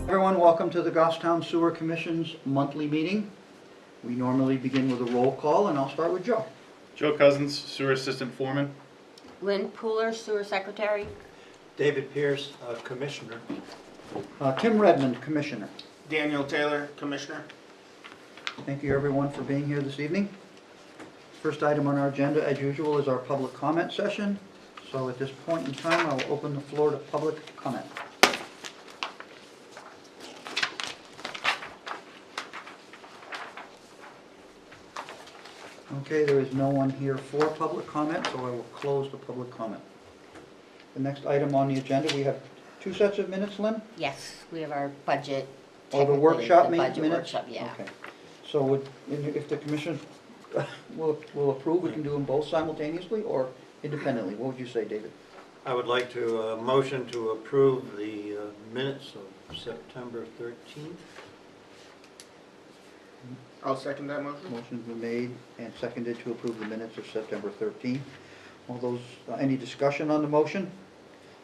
Everyone, welcome to the Goffstown Sewer Commission's monthly meeting. We normally begin with a roll call, and I'll start with Joe. Joe Cousins, Sewer Assistant Foreman. Lynn Pooler, Sewer Secretary. David Pierce, Commissioner. Tim Redmond, Commissioner. Daniel Taylor, Commissioner. Thank you, everyone, for being here this evening. First item on our agenda, as usual, is our public comment session. So at this point in time, I will open the floor to public comment. Okay, there is no one here for public comment, so I will close the public comment. The next item on the agenda, we have two sets of minutes, Lynn? Yes, we have our budget. Oh, the technically, workshop the budget minutes? workshop, yeah. Okay. So if the commission will approve, we can do them both simultaneously or independently? What would you say, David? I would like to motion to approve the minutes of September 13th. I'll second that motion. Motion's been made and seconded to approve the minutes of September 13th. All those, any discussion on the motion?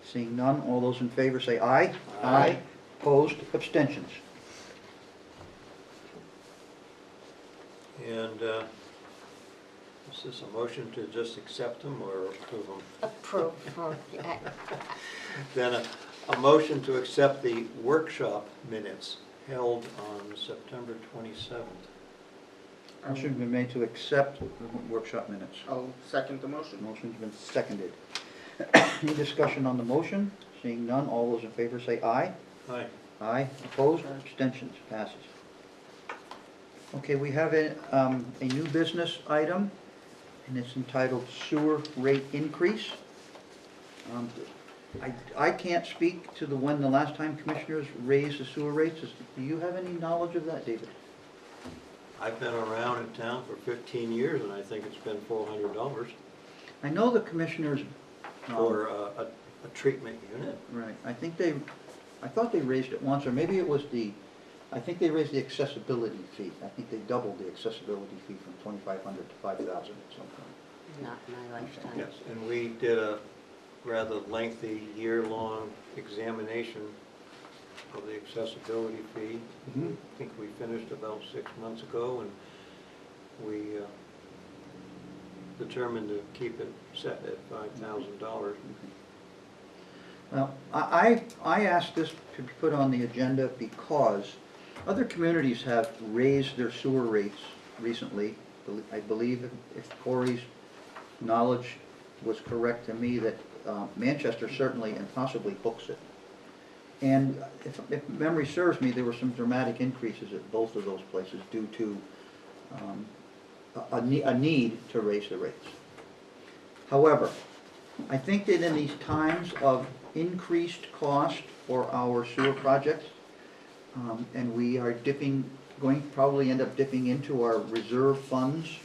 Seeing none, all those in favor say aye. Aye. Opposed, abstentions. And is this a motion to just accept them or approve them? Approve. Then a motion to accept the workshop minutes held on September 27th. Motion's been made to accept the workshop minutes. I'll second the motion. Motion's been seconded. Any discussion on the motion? Seeing none, all those in favor say aye. Aye. Aye. Opposed? Abstentions? Passes. Okay, we have a new business item, and it's entitled Sewer Rate Increase. I can't speak to when the last time commissioners raised the sewer rates. Do you have any knowledge of that, David? I've been around in town for 15 years and I think it's been $400 I know the commissioners. for a treatment unit. Right, I thought they raised it once, or maybe it was I think they raised the accessibility fee. I think they doubled the accessibility fee from $2,500 to $5,000 at some point. Not in my lifetime. Yes, and we did a rather lengthy year-long examination of the accessibility fee. Mhm. I think we finished about 6 months ago, and we determined to keep it set at $5,000. Well, I asked this to be put on the agenda because other communities have raised their sewer rates recently. I believe, if Corey's knowledge was correct to me, that Manchester certainly and possibly hooks it. And if memory serves me, there were some dramatic increases at both of those places due to a need to raise the rates. Going I think that in these times of increased cost for our sewer projects, and we are going to probably end up dipping into our reserve funds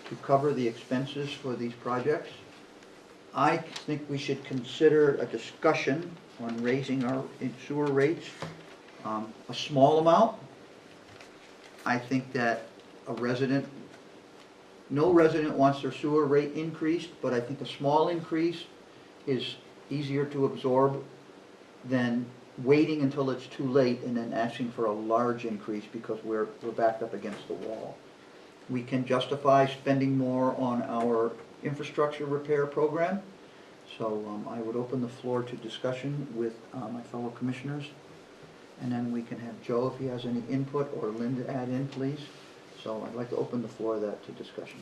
to cover the expenses for these projects, I think we should consider a discussion on raising our sewer rates a small amount. I think that no resident wants their sewer rate increased, but I think a small increase is easier to absorb than waiting until it's too late and then asking for a large increase because we're backed up against the wall. We can justify spending more on our infrastructure repair program. So I would open the floor to discussion with my fellow commissioners. And then we can have Joe, if he has any input, or Lynn to add in, please. So I'd like to open the floor of that to discussion.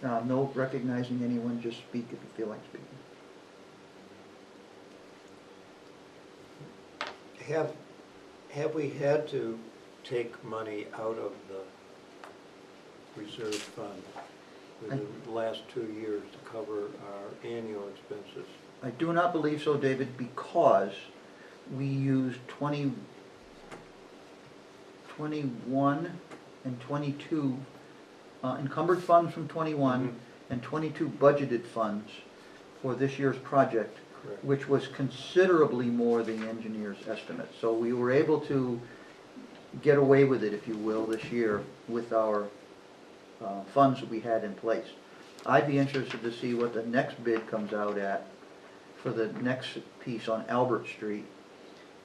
No recognizing anyone, just speak if you feel like speaking. Have we had to take money out of the reserve fund within the last 2 years to cover our annual expenses? I do not believe so, David, because we used 21 and 22 encumbered funds from 21 and 22 budgeted funds for this year's project. Correct. Which was considerably more than the engineer's estimate. So we were able to get away with it, if you will, this year with our funds that we had in place. I'd be interested to see what the next bid comes out at for the next piece on Albert Street.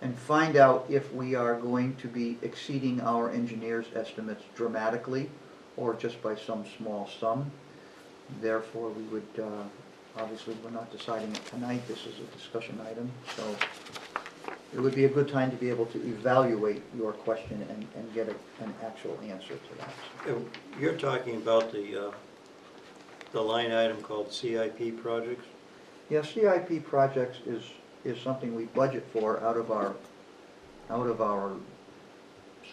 and find out if we are going to be exceeding our engineer's estimates dramatically or just by some small sum. Therefore, we would, obviously, we're not deciding it tonight, this is a discussion item, so it would be a good time to be able to evaluate your question and get an actual answer to that. You're talking about the line item called CIP projects? Yeah, CIP projects is something we budget for out of our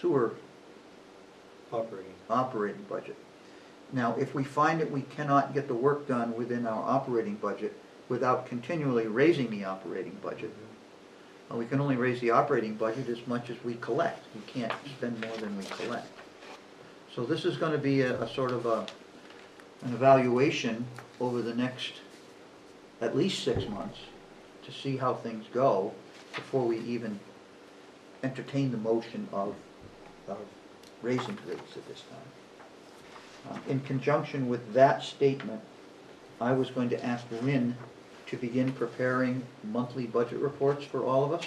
sewer operating budget. Now, if we find that we cannot get the work done within our operating budget without continually raising the operating budget, we can only raise the operating budget as much as we collect. We can't spend more than we collect. So this is going to be a sort of an evaluation over the next at least 6 months to see how things go before we even entertain the motion of raising rates at this time. In conjunction with that statement, I was going to ask Lynn to begin preparing monthly budget reports for all of us.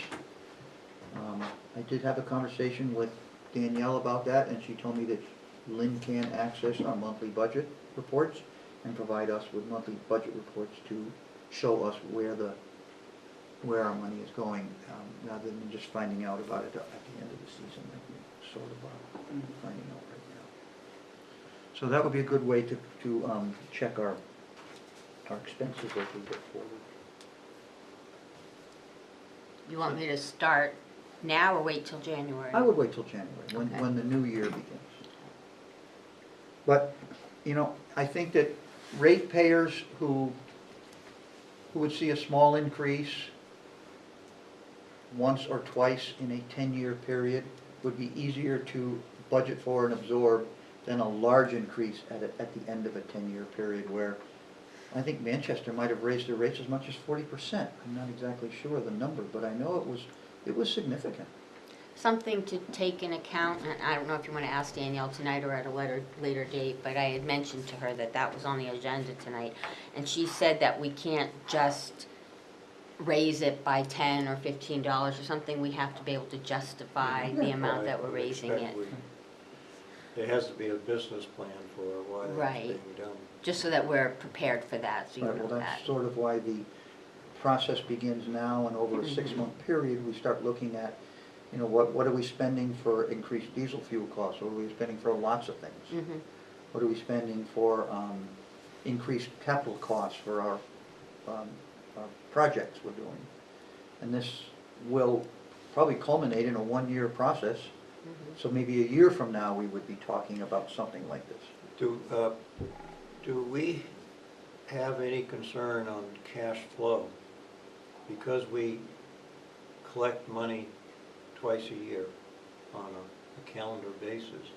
I did have a conversation with Danielle about that, and she told me that Lynn can access our monthly budget reports and provide us with monthly budget reports to show us where our money is going, rather than just finding out about it at the end of the season, like we sort of finding out right now. So that would be a good way to check our expenses as we go forward. You want me to start now or wait till January? I would wait till January, Okay. when the new year begins. But, I think that ratepayers who would see a small increase once or twice in a 10-year period would be easier to budget for and absorb than a large increase at the end of a 10-year period, where I think Manchester might have raised their rates as much as 40%. I'm not exactly sure of the number, but I know it was significant. Something to take in account, and I don't know if you want to ask Danielle tonight or at a later date, but I had mentioned to her that was on the agenda tonight, and she said that we can't just raise it by $10 or $15 or something. We have to be able to justify the amount that we're raising it, There has to be a business plan for why that's Right. being done. just so that we're prepared for that, so you Right, know well, that. that's sort of why the process begins now, and over a 6-month period, we start looking at, what are we spending for increased diesel fuel costs? What are we spending for lots of things? Mhm. What are we spending for increased capital costs for our projects we're doing? And this will probably culminate in a 1-year process. So maybe a year from now, we would be talking about something like this. Do we have any concern on cash flow? Because we collect money twice a year on a calendar basis.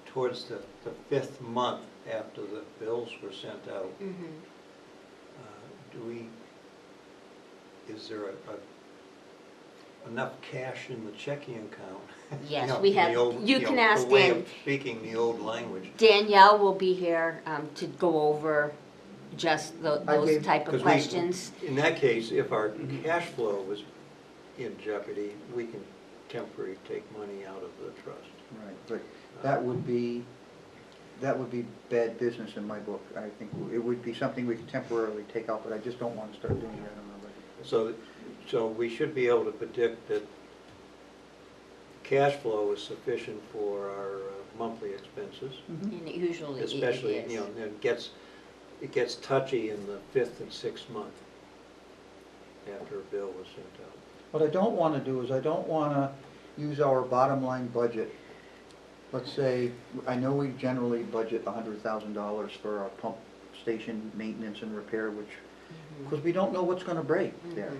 Towards the 5th month after the bills were sent out, Mhm. is there enough cash in the checking account? Yes, we have- the old- you can ask The way Dan. of speaking the old language. Danielle will be here to go over just those type of 'Cause questions. In that case, if our cash flow was in jeopardy, we can temporarily take money out of the trust. Right, but that would be bad business in my book. I think it would be something we could temporarily take out, but I just don't want to start doing that on our budget. So we should be able to predict that cash flow is sufficient for our monthly expenses. And usually it Especially, is. it gets touchy in the 5th and 6th month after a bill was sent out. What I don't want to do is I don't want to use our bottom line budget. Let's say, I know we generally budget $100,000 for our pump station maintenance and repair, which, because we don't know what's going to break there.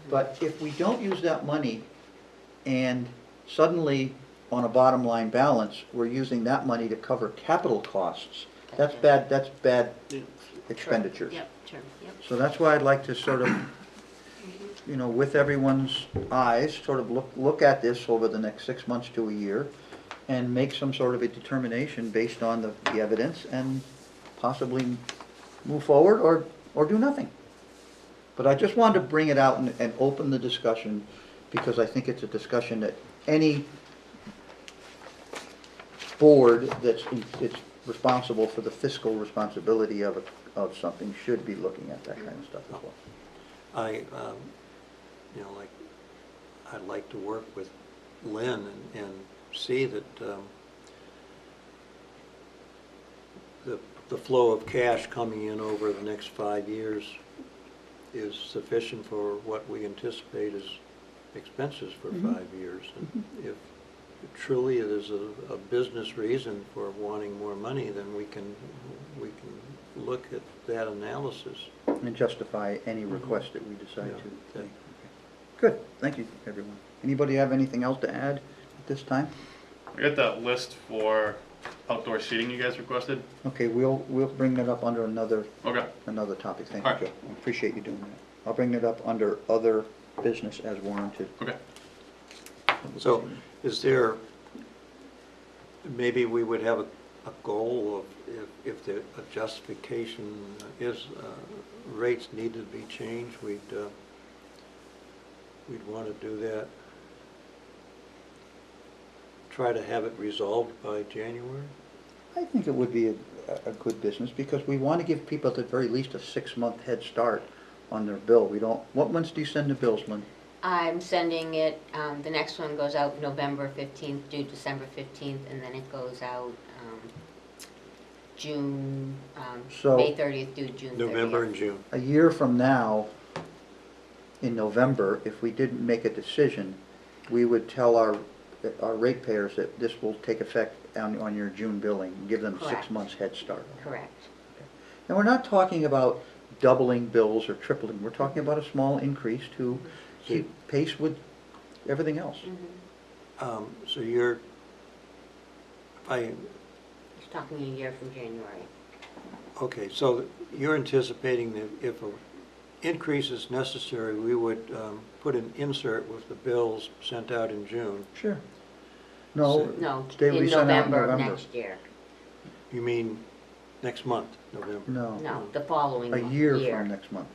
But if we don't use that money and suddenly on a bottom line balance, we're using that money to cover capital costs, that's bad expenditures. Yep, sure, yep. So that's why I'd like to sort of, with everyone's eyes, sort of look at this over the next 6 months to a year and make some sort of a determination based on the evidence and possibly move forward or do nothing. But I just wanted to bring it out and open the discussion, because I think it's a discussion that any board that's responsible for the fiscal responsibility of something should be looking at that kind of stuff as well. I'd like to work with Lynn and see that the flow of cash coming in over the next 5 years is sufficient for what we anticipate as expenses for 5 years. And if truly there's a business reason for wanting more money, then we can look at that analysis. And justify any request that we decide Yeah. to take. Good, thank you, everyone. Anybody have anything else to add at this time? I got that list for outdoor seating you guys requested. Okay, we'll bring that up under another Okay. topic. Thank All you, right. Joe. I appreciate you doing that. I'll bring it up under other business as warranted. Okay. So is there, maybe we would have a goal of if the justification is rates need to be changed, we'd want to do that. Try to have it resolved by January? I think it would be a good business, because we want to give people at the very least a 6-month head start on their bill. We don't, what months do you send the bills, Lynn? I'm sending it, the next one goes out November 15th, due December 15th, and then it goes out June, So- May 30th, due June 30th. November and June. A year from now, in November, if we didn't make a decision, we would tell our ratepayers that this will take effect on your June billing, and give them Correct. 6 months head start. Correct. And we're not talking about doubling bills or tripling, we're talking about a small increase to keep pace with everything else. So you're, It's talking a year from January. okay, so you're anticipating that if an increase is necessary, we would put an insert with the bills sent out in June. Sure. No, No, they will in be sent out in November of November. next year. You mean next month, November? No, No, the following a year from next month.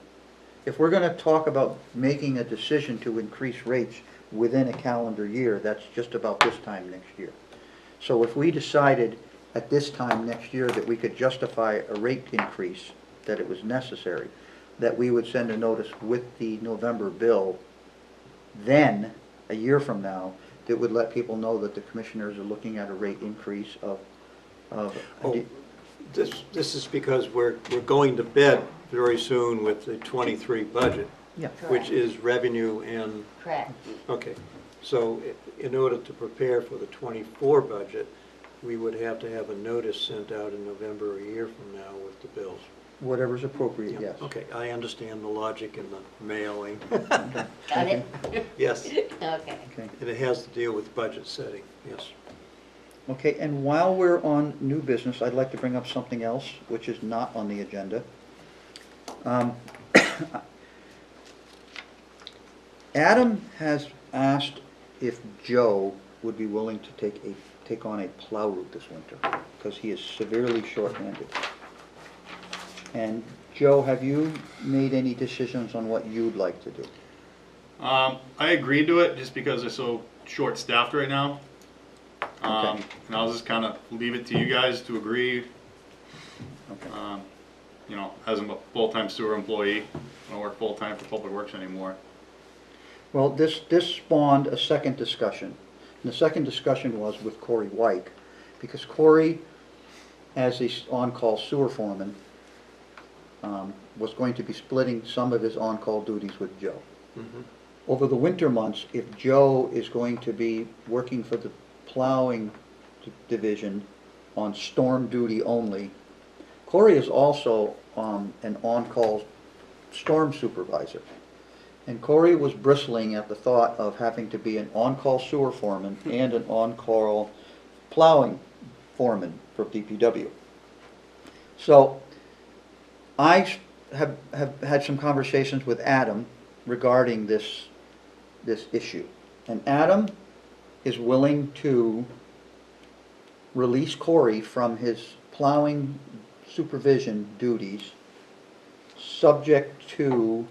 If we're gonna talk about making a decision to increase rates within a calendar year, that's just about this time next year. So if we decided at this time next year that we could justify a rate increase, that it was necessary, that we would send a notice with the November bill, then, a year from now, that would let people know that the commissioners are looking at a rate increase of Oh, this is because we're going to bed very soon with the 23 budget, yeah. which Correct. is revenue and, Correct. okay. So in order to prepare for the 24 budget, we would have to have a notice sent out in November a year from now with the bills. Whatever's appropriate, yes. Okay, I understand the logic in the mailing. Got it? Yes, Okay. Okay. and it has to deal with budget setting, yes. Okay, and while we're on new business, I'd like to bring up something else, which is not on the agenda. Adam has asked if Joe would be willing to take on a plow route this winter, because he is severely short-handed. And Joe, have you made any decisions on what you'd like to do? I agreed to it just because they're so short-staffed right now. Okay. And I'll just kind of leave it to you guys to agree. Okay. You know, as a full-time sewer employee, I don't work full-time for Public Works anymore. Well, this spawned a second discussion. And the second discussion was with Corey White, because Corey, as the on-call sewer foreman, was going to be splitting some of his on-call duties with Joe. Mhm. Over the winter months, if Joe is going to be working for the plowing division on storm duty only, Corey is also an on-call storm supervisor. And Corey was bristling at the thought of having to be an on-call sewer foreman and an on-call plowing foreman for DPW. So I have had some conversations with Adam regarding this issue. And Adam is willing to release Corey from his plowing supervision duties, subject to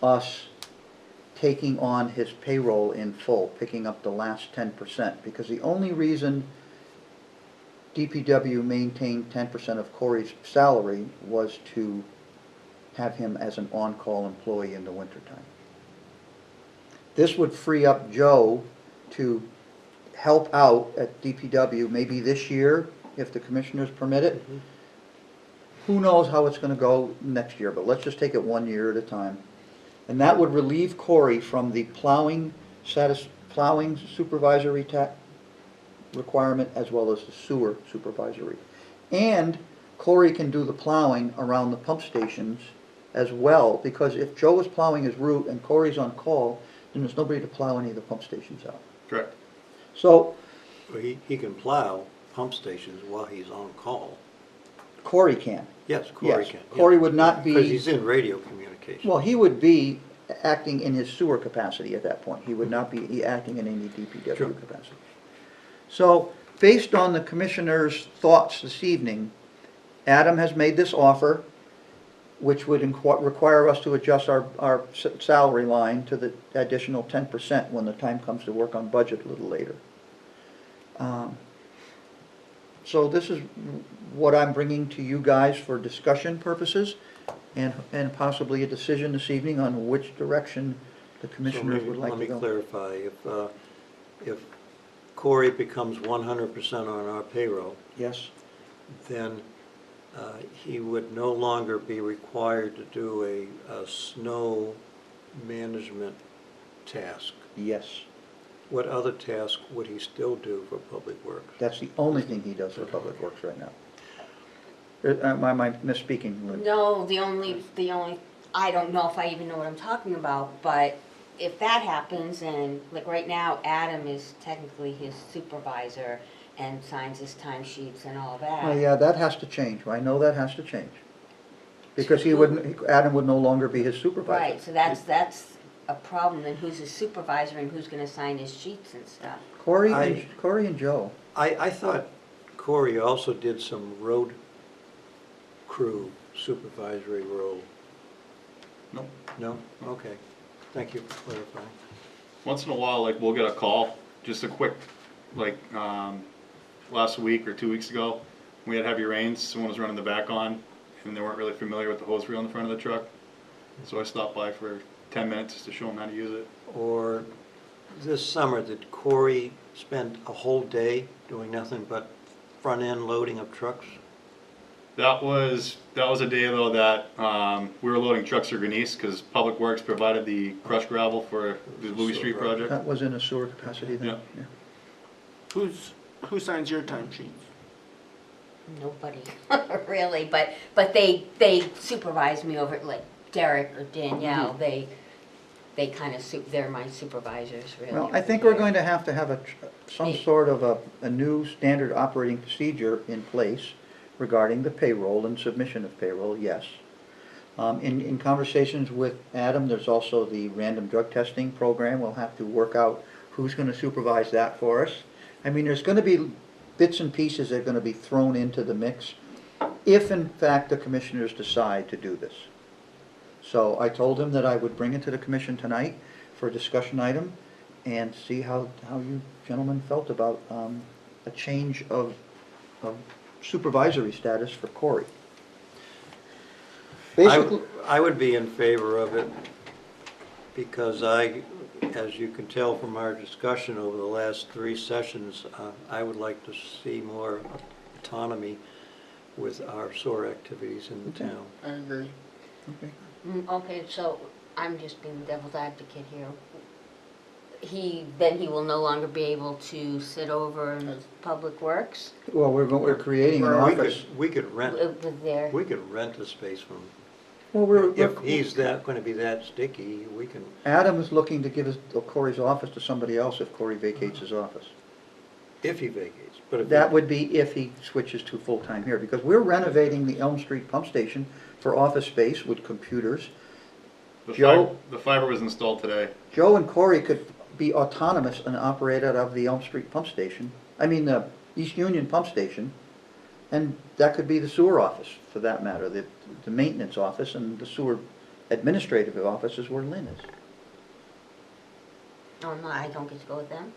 us taking on his payroll in full, picking up the last 10%, because the only reason DPW maintained 10% of Corey's salary was to have him as an on-call employee in the wintertime. This would free up Joe to help out at DPW maybe this year, if the commissioners permit it. Who knows how it's gonna go next year, but let's just take it 1 year at a time. And that would relieve Corey from the plowing supervisory requirement as well as the sewer supervisory. And Corey can do the plowing around the pump stations as well, because if Joe is plowing his route and Corey's on call, then there's nobody to plow any of the pump stations out. Correct. So Or he can plow pump stations while he's on call. Corey can. Yes, Corey Yes, can. yeah. Corey would not be- Because he's in radio communication. Well, he would be acting in his sewer capacity at that point. He would not be acting in any DPW Sure. capacity. So, based on the commissioner's thoughts this evening, Adam has made this offer, which would require us to adjust our salary line to the additional 10% when the time comes to work on budget a little later. So this is what I'm bringing to you guys for discussion purposes and possibly a decision this evening on which direction the So commissioners maybe would like to let me go. clarify, if Corey becomes 100% on our payroll, Yes, then he would no longer be required to do a snow management task. yes. What other task would he still do for Public Works? That's the only thing he does for Public Works right now. Am I misspeaking, Lynn? No, the only, I don't know if I even know what I'm talking about, but if that happens, and like right now, Adam is technically his supervisor and signs his timesheets and all that. Well, yeah, that has to change. I know that has to change. Because Adam would no longer be his supervisor. Right, so that's a problem, then who's his supervisor and who's gonna sign his sheets and stuff? Corey and Joe. I thought Corey also did some road crew supervisory role. No. No? Okay. Thank you for clarifying. Once in a while, like, we'll get a call, just a quick, like, last week or 2 weeks ago, we had heavy rains, someone was running the back on, and they weren't really familiar with the hose reel in the front of the truck. So I stopped by for 10 minutes to show them how to use it. Or this summer, did Corey spend a whole day doing nothing but front-end loading of trucks? That was a day though that we were loading trucks for Grenese because Public Works provided the crushed gravel for the Louis Street project. That was in a sewer capacity then? Yeah. Who signs your time sheets? Nobody, really, but they supervise me over, like Derek or Danielle, they kind of, they're my supervisors, really. Well, I think we're going to have some sort of a new standard operating procedure in place regarding the payroll and submission of payroll, yes. In conversations with Adam, there's also the random drug testing program. We'll have to work out who's going to supervise that for us. I mean, there's going to be bits and pieces that are going to be thrown into the mix if, in fact, the commissioners decide to do this. So I told him that I would bring it to the commission tonight for a discussion item and see how you gentlemen felt about a change of supervisory status for Corey. Basically, I would be in favor of it because as you can tell from our discussion over the last 3 sessions, I would like to see more autonomy with our SOAR activities in the Okay. town. I agree. okay. Okay, so I'm just being the devil's advocate here. Then he will no longer be able to sit over in Public Works Well, we're creating an Well, office. We could rent with their, a space from, Well, if he's going to be that sticky, we can, Adam is looking to give Corey's office to somebody else if Corey vacates his office. if he vacates. But if That he- would be if he switches to full-time here, because we're renovating the Elm Street pump station for office space with computers. Joe? The fiber was installed today. Joe and Corey could be autonomous and operate out of the Elm Street pump station, the East Union pump station, and that could be the sewer office, for that matter, the maintenance office and the sewer administrative office is where Lynn is. Oh, no, I don't get to go with them?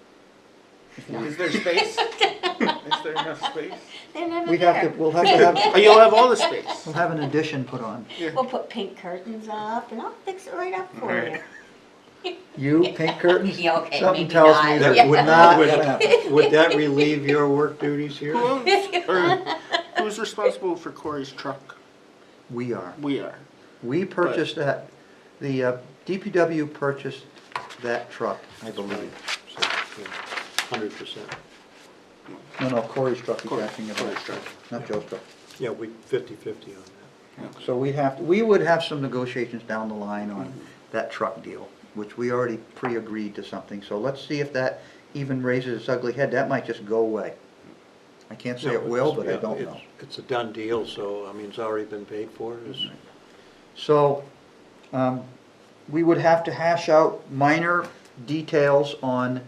Is there space? Is there enough space? They're never We'll have there. to have, Oh, you'll have all the space. we'll have an addition put on. We'll put pink curtains up and I'll fix it right up for you. Right. You, pink curtains? Yeah, okay, Something maybe tells not. me That that would not not, gonna happen. would that relieve your work duties here? Who owns, or who's responsible for Corey's truck? We are. We are. We purchased that, the DPW purchased that truck, I believe. 100%. No, Corey's truck he's Corey- asking about, Corey's truck. not Joe's truck. Yeah, we 50/50 on that. So we would have some negotiations down the line on that truck deal, which we already pre-agreed to something. So let's see if that even raises its ugly head. That might just go away. I can't say it will, but I Yeah, don't it's- know. It's a done deal, so, I mean, it's already been paid for. It's- So, we would have to hash out minor details on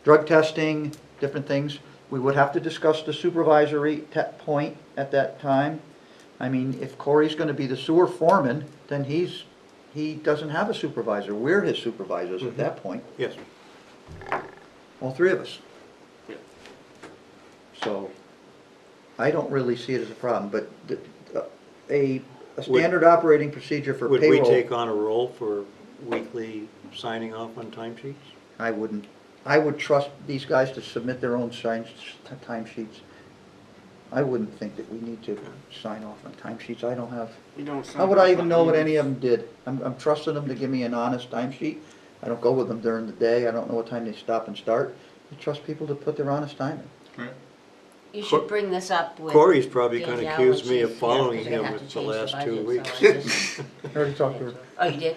drug testing, different things. We would have to discuss the supervisory point at that time. I mean, if Corey's gonna be the sewer foreman, then he doesn't have a supervisor. We're his supervisors at that point, Yes. all three of us. Yeah. So, I don't really see it as a problem, but a standard operating procedure for Would payroll. we take on a role for weekly signing off on timesheets? I wouldn't. I would trust these guys to submit their own timesheets. I wouldn't think that we need to sign off on timesheets. I don't have, You don't. how would I even know what any of them did? I'm trusting them to give me an honest timesheet. I don't go with them during the day. I don't know what time they stop and start. I trust people to put their honest time in. Right. You should bring this up with. Corey's probably gonna Danielle accuse when me of she's here, following 'cause they're gonna him have with to the change last budget, 2 so weeks. I just- I already talked to her. Oh, you did?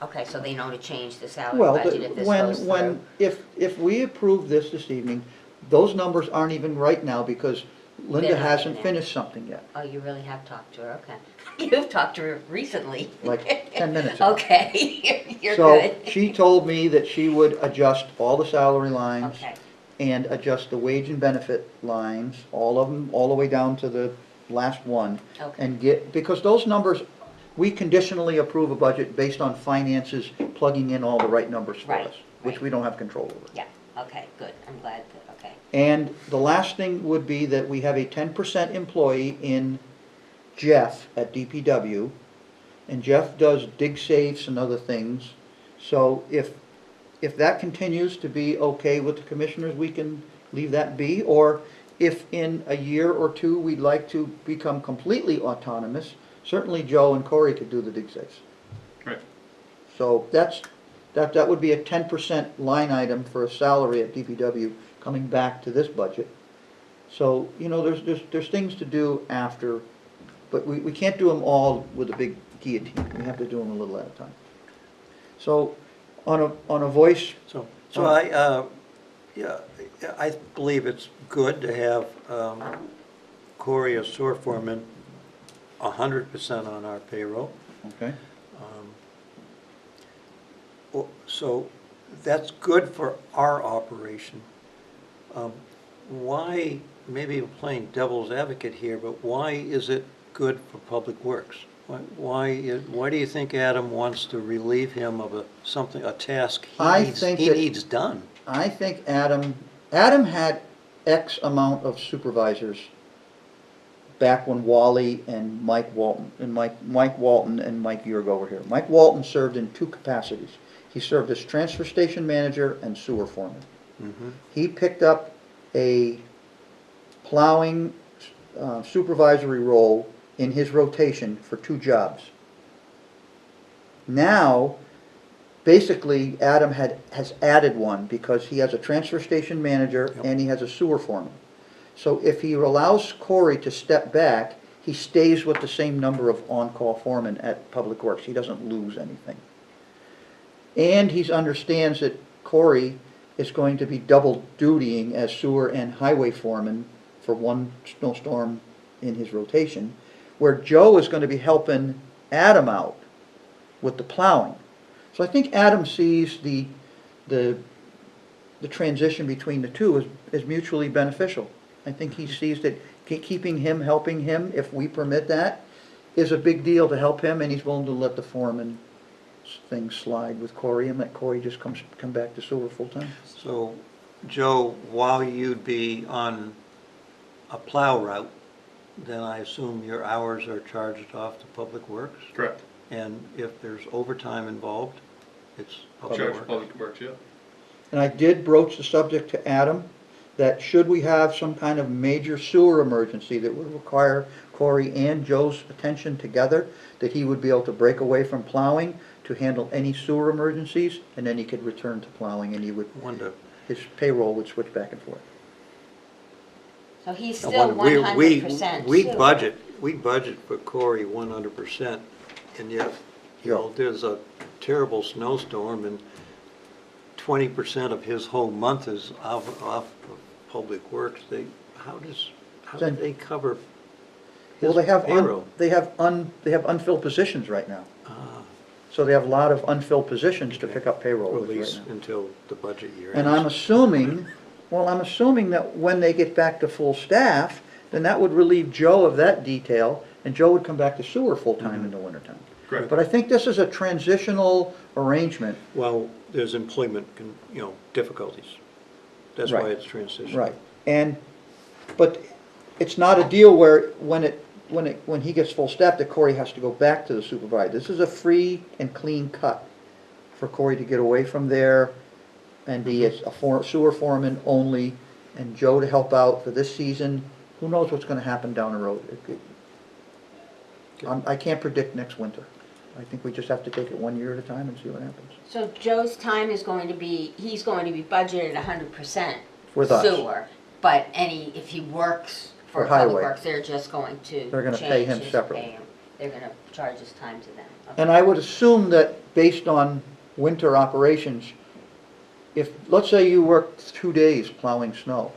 Okay, so they know to change the salary Well, budget if this goes through. when, if we approve this evening, those numbers aren't even right now because Linda They're not hasn't in there. finished something yet, Oh, you really have talked to her, okay. You've talked to her recently. like 10 minutes ago. Okay, you're So good. she told me that she would adjust all the salary lines Okay, and adjust the wage and benefit lines, all of them, all the way down to the last one. okay, And get, because those numbers, we conditionally approve a budget based on finances plugging in all the right numbers for Right, us, which right. we don't have control over. yeah, okay, good, I'm glad that, okay. And the last thing would be that we have a 10% employee in Jeff at DPW, and Jeff does dig safes and other things. So if that continues to be okay with the commissioners, we can leave that be, or if in a year or two we'd like to become completely autonomous, certainly Joe and Corey could do the dig safes. Right. So that would be a 10% line item for a salary at DPW coming back to this budget. So, you know, there's things to do after, but we can't do them all with a big guillotine. We have to do them a little at a time. So, on a voice, So Oh. yeah, I believe it's good to have Corey as sewer foreman 100% on our payroll. okay, So that's good for our operation. Why, maybe I'm playing devil's advocate here, but why is it good for Public Works? Why do you think Adam wants to relieve him of a task I he think that- needs done? I think Adam had X amount of supervisors back when Wally and Mike Walton and Mike Walton and Mike Yurgo were here. Mike Walton served in two capacities. He served as transfer station manager and sewer foreman. Mhm. He picked up a plowing supervisory role in his rotation for two jobs. Now, basically, Adam has added one because he has a transfer station manager Yep. and he has a sewer foreman. So if he allows Corey to step back, he stays with the same number of on-call foremen at Public Works. He doesn't lose anything. And he understands that Corey is going to be double dutying as sewer and highway foreman for one snowstorm in his rotation, where Joe is going to be helping Adam out with the plowing. So I think Adam sees the transition between the two as mutually beneficial. I think he sees that keeping him, helping him, if we permit that, is a big deal to help him, and he's willing to let the foreman thing slide with Corey, and let Corey just come back to sewer full-time. So, Joe, while you'd be on a plow route, then I assume your hours are charged off to Public Works? Correct. And if there's overtime involved, it's Public Charge Works? Public Works, yeah. And I did broach the subject to Adam, that should we have some kind of major sewer emergency that would require Corey and Joe's attention together, that he would be able to break away from plowing to handle any sewer emergencies, and then he could return to plowing, and he would, Wonder. his payroll would switch back and forth. So he's I still wonder, 100% we sewer. budget for Corey 100%, and yet, you know, there's a terrible snowstorm, and 20% of his whole month is off of Public Works. How do Then- they cover Well, his they have, payroll? they have unfilled positions right now. Ah, So they have a lot of unfilled positions to pick up payroll Or with at right least now. until the budget year And ends. I'm assuming that when they get back to full staff, then that would relieve Joe of that detail, and Joe would come back to sewer full-time in the wintertime. Correct. But I think this is a transitional arrangement. Well, there's employment, difficulties. That's why Right. it's transition. Right. But it's not a deal where when he gets full staff, that Corey has to go back to the supervisor. This is a free and clean cut for Corey to get away from there and be a sewer foreman only, and Joe to help out for this season. Who knows what's gonna happen down the road? I can't predict next winter. I think we just have to take it 1 year at a time and see what happens. So Joe's time is going to be, he's going to be budgeted 100% With us. sewer. But if he works for For Public highway. Works, they're just going to They're gonna pay change him his separately. pay him. They're gonna charge his time to them. Okay. And I would assume that based on winter operations, if, let's say you work 2 days plowing snow,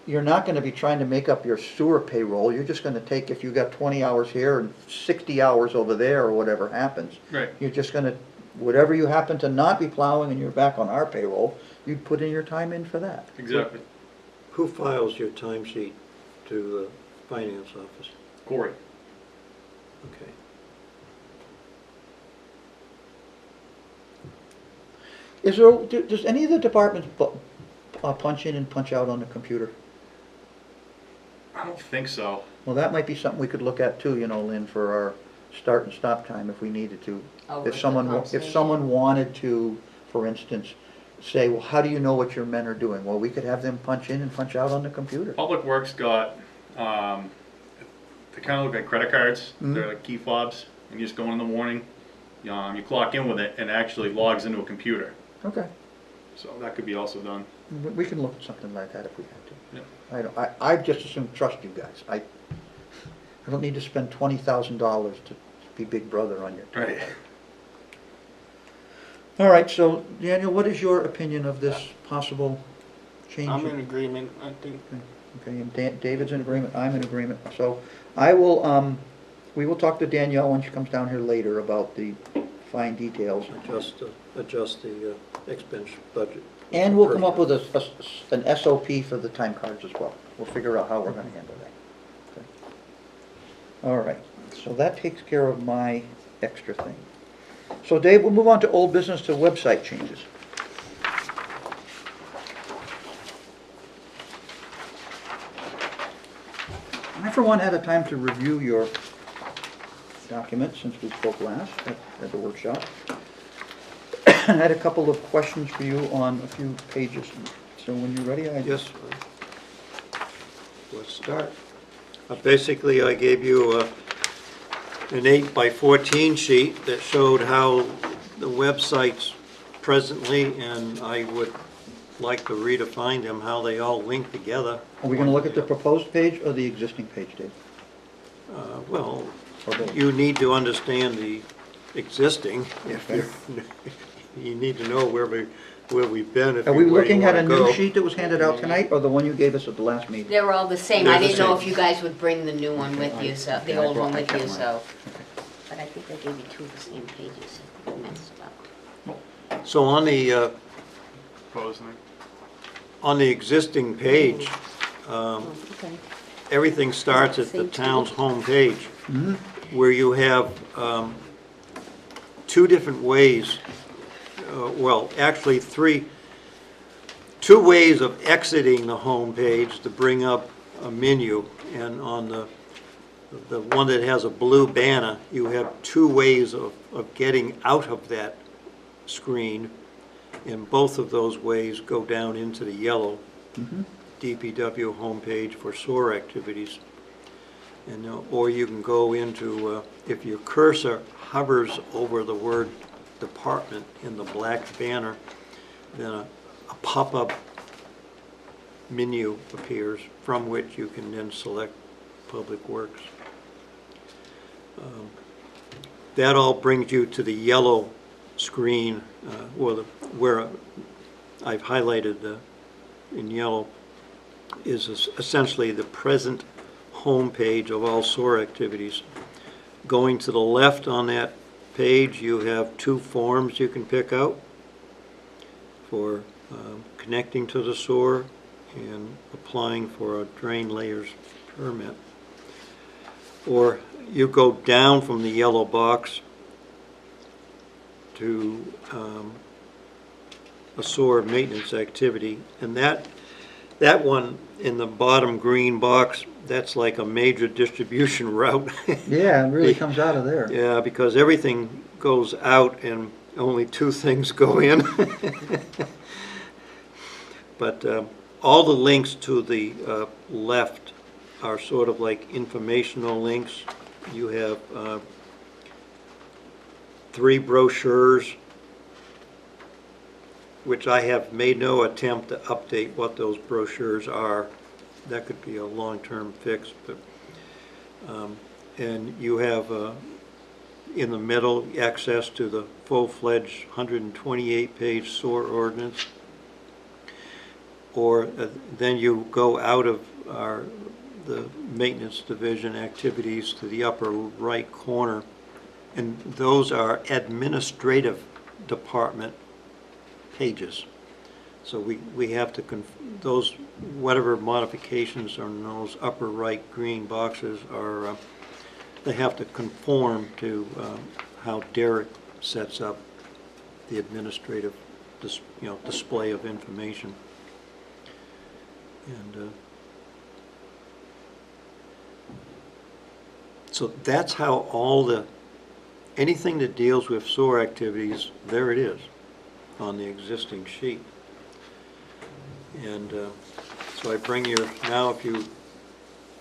you're not gonna be trying to make up your sewer payroll, you're just gonna take, if you got 20 hours here and 60 hours over there, or whatever happens, Right. you're just gonna, whatever you happen to not be plowing and you're back on our payroll, you'd put in your time in for that. Exactly. Who files your timesheet to the finance office? Corey. Okay. Does any of the departments punch in and punch out on the computer? I don't think so. Well, that might be something we could look at too, Lynn, for our start and stop time if we needed to. Over If at the someone, pump if station. someone wanted to, for instance, say, well, how do you know what your men are doing? Well, we could have them punch in and punch out on the computer. Public Works got, they kind of look like credit cards. Mhm. They're like key fobs, and you just go in the morning, you clock in with it, and it actually logs into a computer. Okay, So that could be also done. we can look at something like that if we have to. Yeah. I just assume trust you guys. I don't need to spend $20,000 to be big brother on your. Right. All right, so Daniel, what is your opinion of this possible change? I'm in agreement, I think. Okay, and David's in agreement, I'm in agreement. So we will talk to Danielle when she comes down here later about the fine details. Adjust the expense budget. And we'll come up with an SOP for the time cards as well. We'll figure out how we're gonna handle that. Okay. All right, so that takes care of my extra thing. So Dave, we'll move on to old business, to website changes. I, for one, had a time to review your document since we spoke last at the workshop. I had a couple of questions for you on a few pages. So when you're ready, Yes. Let's start. Basically, I gave you an 8x14 sheet that showed how the websites presently, and I would like to redefine them, how they all link together. Are we gonna look at the proposed page or the existing page, Dave? Well, Or both? you need to understand the existing. Okay. You need to know where we've been, if Are you we where you looking at a wanna new go. sheet that was handed out tonight, or the one you gave us at the last meeting? They were all the same. They're I the didn't know same. if you guys would bring the new one with you, so, the Okay, I old one brought- I with kept you, mine. so. But I think I gave you two of the same pages. I messed up. So on the, Proposed thing. on the existing page, Oh, okay. everything starts at the Same town's page. homepage. Mhm. where you have two different ways, well, actually two ways of exiting the home page to bring up a menu. And on the one that has a blue banner, you have two ways of getting out of that screen. And both of those ways go down into the yellow DPW homepage for SOAR activities. And, or you can go into, if your cursor hovers over the word department in the black banner, then a pop-up menu appears from which you can then select Public Works. That all brings you to the yellow screen, where I've highlighted in yellow is essentially the present home page of all SOAR activities. Going to the left on that page, you have two forms you can pick out for connecting to the SOAR and applying for a drain layers permit. Or you go down from the yellow box to a SOAR maintenance activity, and that one in the bottom green box, that's like a major distribution route. Yeah, it really comes out of there. Yeah, because everything goes out and only two things go in. But all the links to the left are sort of like informational links. You have 3 brochures, which I have made no attempt to update what those brochures are. That could be a long-term fix, but and you have in the middle access to the full-fledged 128-page SOAR ordinance. Or then you go out of the maintenance division activities to the upper right corner, and those are administrative department pages. So we have to, those, whatever modifications are in those upper right green boxes are, they have to conform to how Derek sets up the administrative display of information. And so that's how all anything that deals with SOAR activities, there it is on the existing sheet. And so I bring you, now if you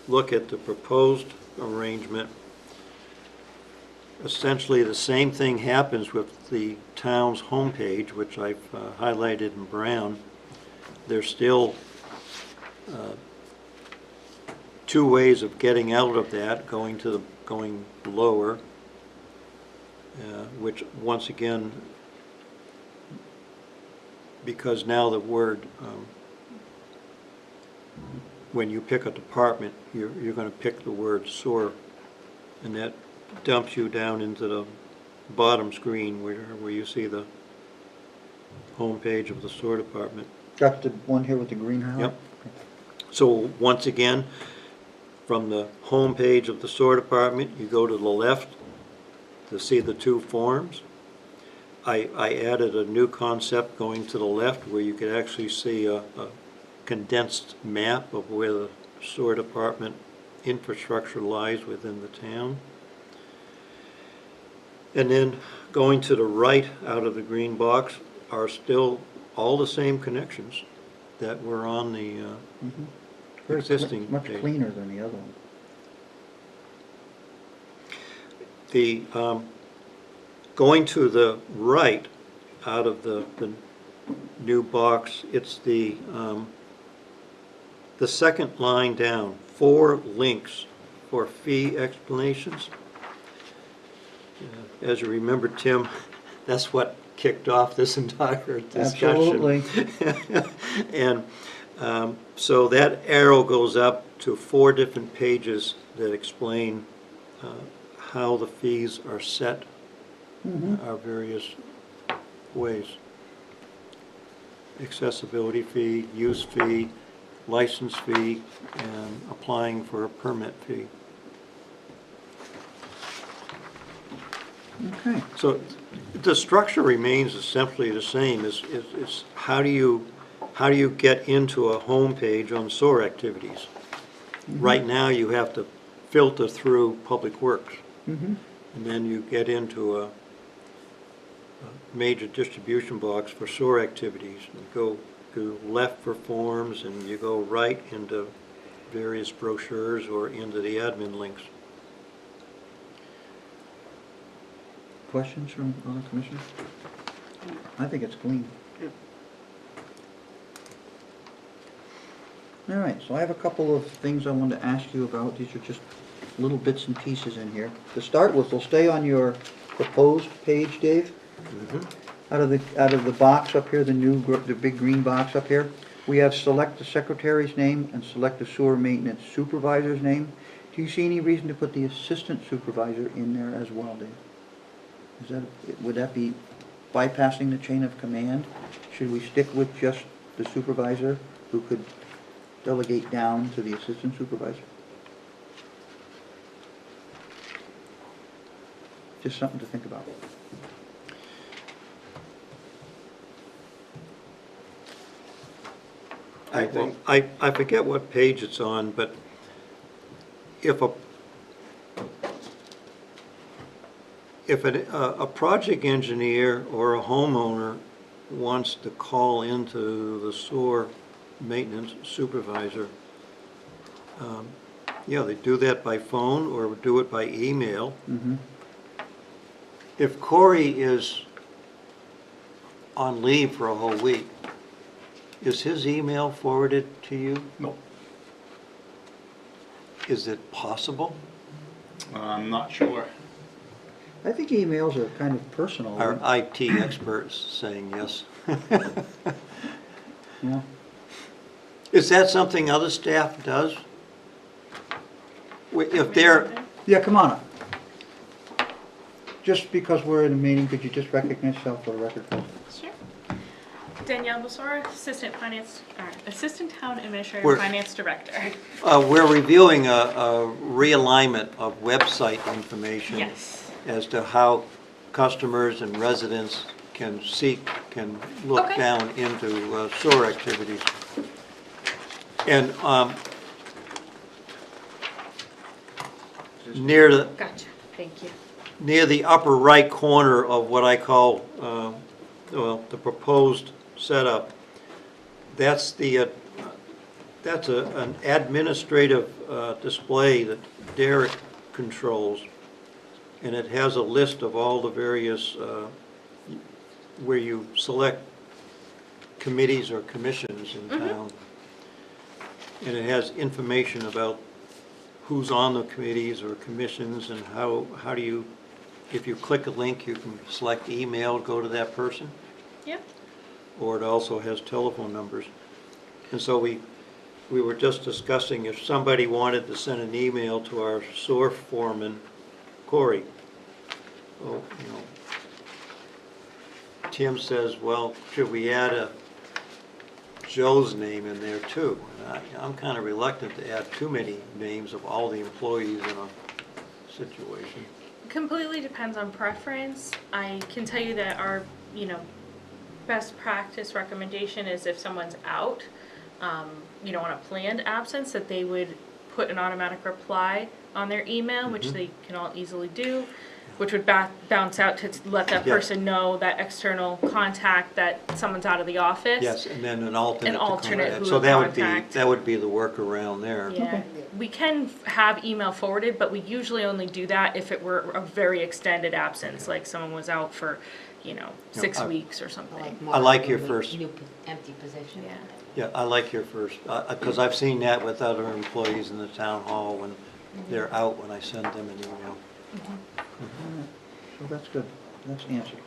look at the proposed arrangement, essentially the same thing happens with the town's homepage, which I've highlighted in brown. There's still 2 ways of getting out of that, going lower, which once again, because now the word, when you pick a department, you're going to pick the word SOAR, and that dumps you down into the bottom screen where you see the home page of the SOAR department. Got the one here with the green highlight? Yep. So once again, from the home page of the SOAR department, you go to the left to see the 2 forms. I added a new concept going to the left where you could actually see a condensed map of where the SOAR department infrastructure lies within the town. And then going to the right out of the green box are still all the same connections that were on the existing Much page. cleaner than the other one. The going to the right out of the new box, it's the second line down, 4 links for fee explanations. As you remember, Tim, that's what kicked off this entire discussion. Absolutely. And so that arrow goes up to 4 different pages that explain how the fees are set, our various ways. Accessibility fee, use fee, license fee, and applying for a permit fee. Okay, So the structure remains essentially the same. It's how do you get into a home page on SOAR activities? Right now, you have to filter through Public Works, mm-hmm, and then you get into a major distribution box for SOAR activities. You go left for forms, and you go right into various brochures or into the admin links. questions from other commissioners? I think it's clean. All right, so I have a couple of things I wanted to ask you about. These are just little bits and pieces in here. To start with, we'll stay on your proposed page, Dave. Out of the box up here, the big green box up here, we have select the secretary's name and select the sewer maintenance supervisor's name. Do you see any reason to put the assistant supervisor in there as well, Dave? Would that be bypassing the chain of command? Should we stick with just the supervisor who could delegate down to the assistant supervisor? Just something to think about. I forget what page it's on, but if a project engineer or a homeowner wants to call into the sewer maintenance supervisor, yeah, they do that by phone or do it by email. Mm-hmm. If Corey is on leave for a whole week, is his email forwarded to you? No. Is it possible? I'm not sure. I think emails are kind of personal. Our IT experts saying yes. Yeah. Is that something other staff does? If they're, Yeah, come on up. Just because we're in a meeting, could you just recognize yourself for the record, please? Sure. Danielle Bosora, Assistant Town Administrator, We're- Finance Director. we're reviewing a realignment of website information Yes. as to how customers and residents can look Okay. down into sewer activities. And near the, Gotcha, thank you. near the upper right corner of what I call, the proposed setup, that's an administrative display that Derek controls, and it has a list of all the various, where you select committees or commissions in town. And it has information about who's on the committees or commissions and how do you, if you click a link, you can select email, go to that person, Yep. or it also has telephone numbers. And so we were just discussing if somebody wanted to send an email to our sewer foreman, Corey. Oh, Tim says, well, should we add a Joe's name in there too? And I'm kind of reluctant to add too many names of all the employees in a situation. Completely depends on preference. I can tell you that our, best practice recommendation is if someone's out, on a planned absence, that they would put an automatic reply on their email, which they can all easily do, which would bounce out to let that Yeah. person know, that external contact, that someone's out of the office. Yes, and then an alternate An to alternate contact. who So would contact. that would be the workaround there. Yeah, we can have email forwarded, but we usually only do that if it were a very extended absence, like someone was out for, 6 I- weeks or something. I like your first- New empty position. Yeah. Yeah, I like your first, because I've seen that with other employees in the town hall when they're out, when I send them an email. So that's good. That's answered.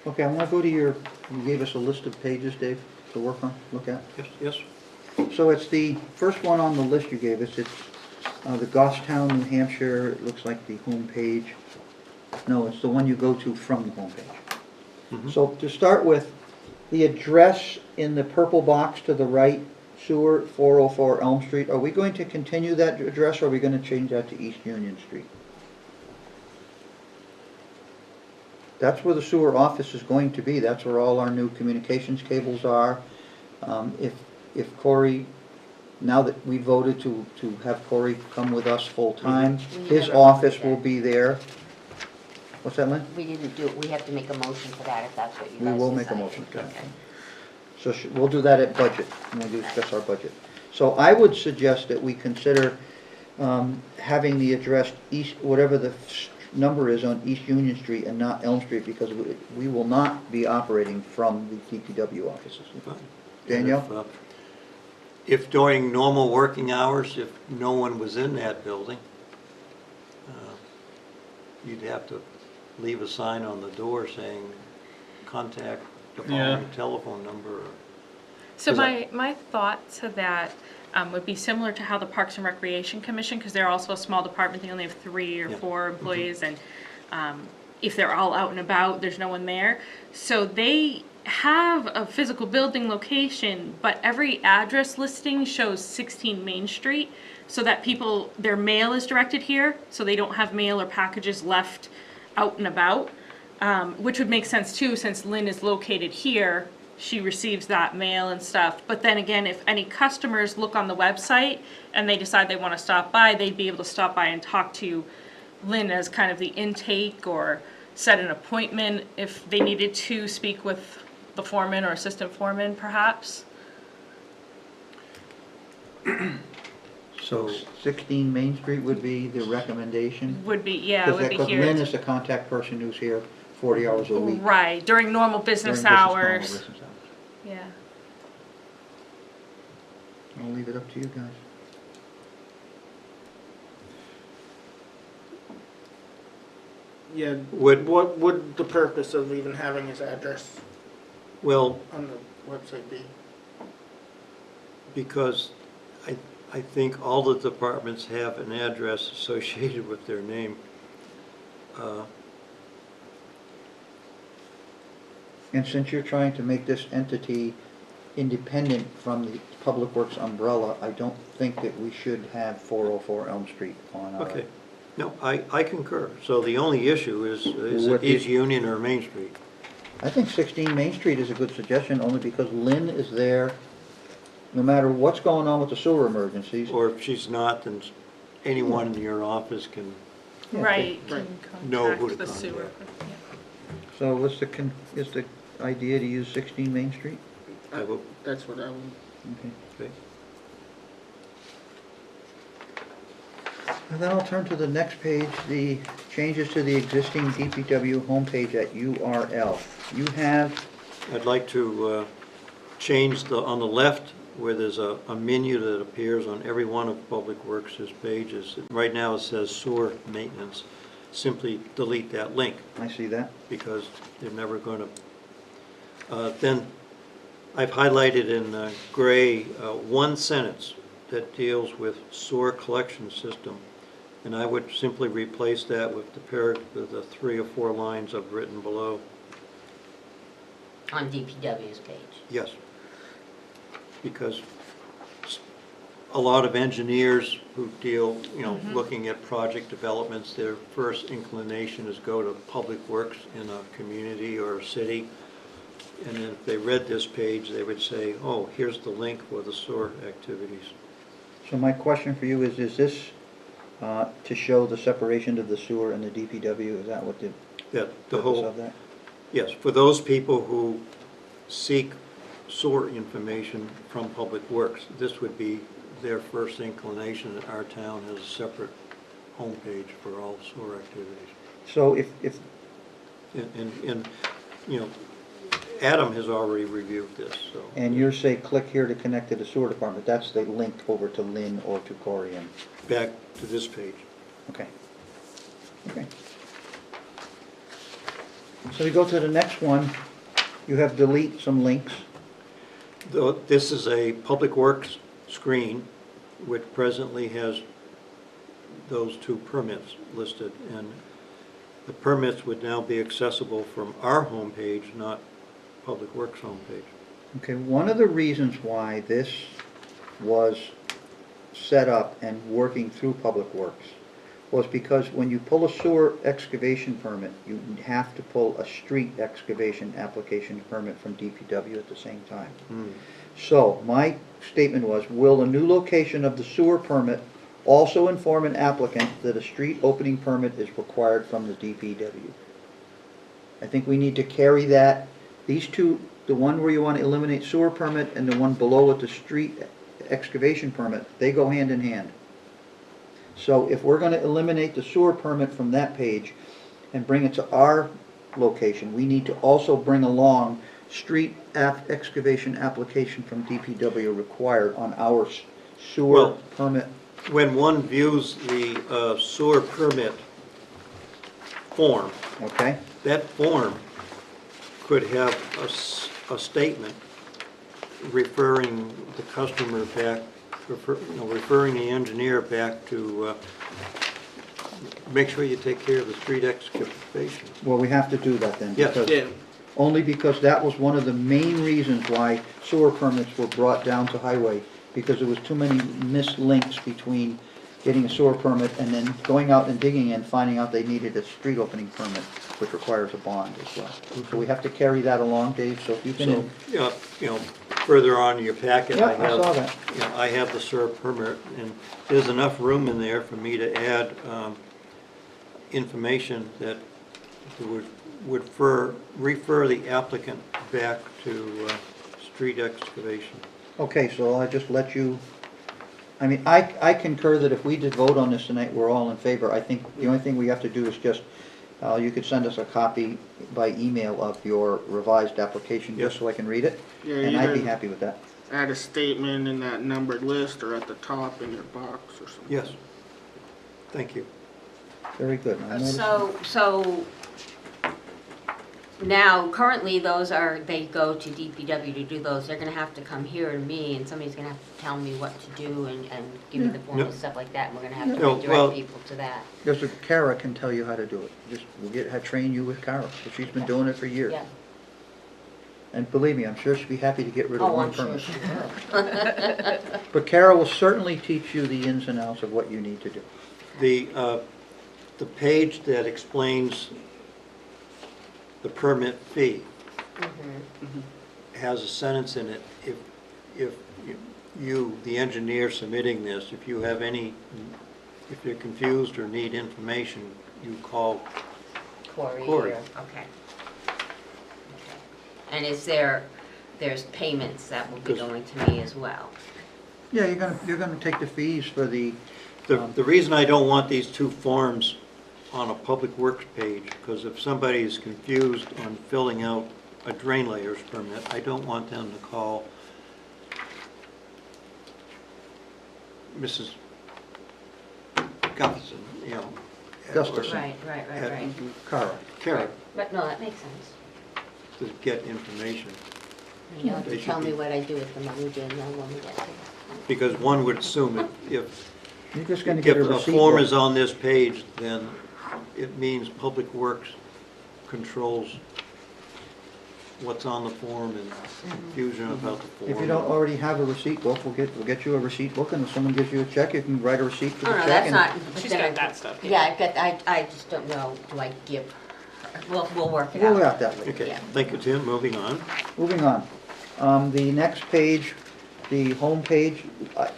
Okay, I want to go to you gave us a list of pages, Dave, to work on, look at. Yes, yes. So it's the first one on the list you gave us. It's the Goffstown, New Hampshire. It looks like the home page. No, it's the one you go to from the home page. So to start with, the address in the purple box to the right, sewer, 404 Elm Street, are we going to continue that address or are we going to change that to East Union Street? that's where the sewer office is going to be, that's where all our new communications cables are. If Corey, now that we voted to have Corey come with us full-time, We his never office voted will that. be there. What's that, Lynn? We didn't do it, we have to make a motion for that if that's what you We guys will make a decided. motion for that. Okay. So we'll do that at budget, when we discuss our budget. So I would suggest that we consider having the address east, whatever the number is on East Union Street and not Elm Street, because we will not be operating from the DPW offices. Danielle? And if during normal working hours, if no one was in that building, you'd have to leave a sign on the door saying, contact the following telephone number. So Is my thought to that would be similar to how the Parks and Recreation Commission, because they're also a small department, they only have 3 or Yeah. 4 employees, and if they're all out and about, there's no one there. So they have a physical building location, but every address listing shows 16 Main Street, so that people, their mail is directed here, so they don't have mail or packages left out and about, which would make sense too, since Lynn is located here, she receives that mail and stuff. But then again, if any customers look on the website and they decide they want to stop by, they'd be able to stop by and talk to Lynn as kind of the intake, or set an appointment if they needed to speak with the foreman or assistant foreman, perhaps. So 16 Main Street would be the recommendation? Would be, yeah, would be Because here. Lynn is the contact person who's here 40 hours a week. Right, during normal during business normal hours. business hours. Yeah. I'll leave it up to you guys. Yeah, Would- what would the purpose of even having his address Well, on the website be? because I think all the departments have an address associated with their name. And since you're trying to make this entity independent from the Public Works umbrella, I don't think that we should have 404 Elm Street on our... Okay, no, I concur. So the only issue is What East is- Union or Main Street? I think 16 Main Street is a good suggestion, only because Lynn is there, no matter what's going on with the sewer emergencies. Or if she's not, then anyone in your office can, Yeah, Right, Right. can Know who contact to the sewer. contact. Yeah. So what's is the idea to use 16 Main Street? I will, That's what I would, Okay. okay. And then I'll turn to the next page, the changes to the existing DPW homepage at URL. You have, I'd like to change on the left, where there's a menu that appears on every one of Public Works' pages. Right now it says sewer maintenance. Simply delete that link, I see that. because they're never going to. Then I've highlighted in gray one sentence that deals with sewer collection system, and I would simply replace that with the 3 or 4 lines I've written below. On DPW's page. Yes. Because a lot of engineers who deal, looking at project developments, their first inclination is go to Public Works in a community or a city. And then if they read this page, they would say, oh, here's the link for the sewer activities. So my question for you is this to show the separation of the sewer and the DPW? Is that what the That the purpose whole, of that? yes, for those people who seek sewer information from Public Works, this would be their first inclination that our town has a separate homepage for all sewer activities. So if, And Adam has already reviewed this, so. and you say click here to connect to the sewer department, that's the link over to Lynn or to Corey and, Back to this page. okay. Okay. So we go to the next one, you have delete some links. This is a Public Works screen, which presently has those 2 permits listed, and the permits would now be accessible from our homepage, not Public Works homepage. Okay, one of the reasons why this was set up and working through Public Works was because when you pull a sewer excavation permit, you have to pull a street excavation application permit from DPW at the same time. So, my statement was, will a new location of the sewer permit also inform an applicant that a street opening permit is required from the DPW? I think we need to carry that, these two, the one where you want to eliminate sewer permit and the one below with the street excavation permit, they go hand in hand. So if we're gonna eliminate the sewer permit from that page and bring it to our location, we need to also bring along street excavation application from DPW required on our sewer Well- permit. When one views the sewer permit form, Okay? that form could have a statement referring the customer back, referring the engineer back to make sure you take care of the street excavation. Well, we have to do that then. Yes. because- Yeah, Only because that was one of the main reasons why sewer permits were brought down to highway, because there was too many mislinks between getting a sewer permit and then going out and digging and finding out they needed a street opening permit, which requires a bond as well. So we have to carry that along, Dave, so if you So, can, you know, further on in your packet, Yeah, I I have, saw that. you know, I have the sewer permit, and there's enough room in there for me to add information that would refer the applicant back to street excavation. okay, so I'll just let you, I mean, I concur that if we did vote on this tonight, we're all in favor. I think the only thing we have to do is just, you could send us a copy by email of your revised application, just Yes. so I can read it, Yeah, and you I'd be can- happy with that. add a statement in that numbered list or at the top in your box or something. Yes. Thank you. Very good. I noticed- So now, currently, they go to DPW to do those, they're gonna have to come here to me, and somebody's gonna have to tell me what to do and give me the form and Yeah. stuff like that, and we're gonna have to No, well- redirect people to that. Just Kara can tell you how to do it. Just, we'll get her, train you with Kara, but she's been doing it for years. Yeah. And believe me, I'm sure she'd be happy to get rid of Oh, one I'm sure permit. she will. But Kara will certainly teach you the ins and outs of what you need to do. The page that explains the permit fee has a sentence in it, if you, the engineer submitting this, if you have any, if you're confused or need information, you call Corey, Corey. or, okay. And there's payments that will be Because- going to me as well. Yeah, you're gonna take the fees for the, The reason I don't want these two forms on a public works page, because if somebody is confused on filling out a drain layers permit, I don't want them to call Mrs. Gustafson, you know. Gustafson. Right. Kara. Kara, But no, that makes sense. to get information. You don't have They to should tell me be- what I do with the money, Dan, know when we get to it. Because one would assume if You're just gonna get a a receipt form book. is on this page, then it means Public Works controls what's on the form and confusion about the form. If you don't already have a receipt book, we'll get you a receipt book, and if someone gives you a check, you can write a receipt for Oh, the no, check. that's and- not. but She's then got I- that stuff, Yeah, yeah. I just don't know, do I give her, we'll work it We'll out. go out that way. Okay, Yeah. thank you, Tim, moving on. Moving on. The next page, the home page,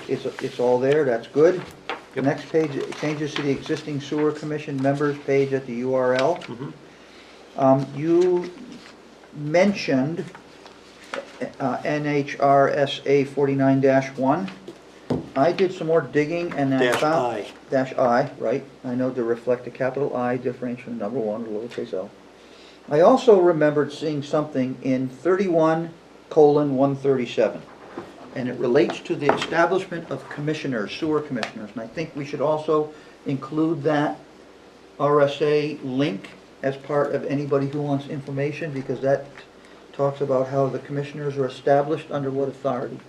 it's all there, that's good. The Yep. next page, it changes to the existing sewer commission members page at the URL. You mentioned NHRSA 49-1. I did some more digging and I Dash found. I. Dash I, right. I know to reflect a capital I differential from number one, or lowercase l. I also remembered seeing something in 31:137. And it relates to the establishment of commissioners, sewer commissioners. And I think we should also include that RSA link as part of anybody who wants information, because that talks about how the commissioners are established under what authority.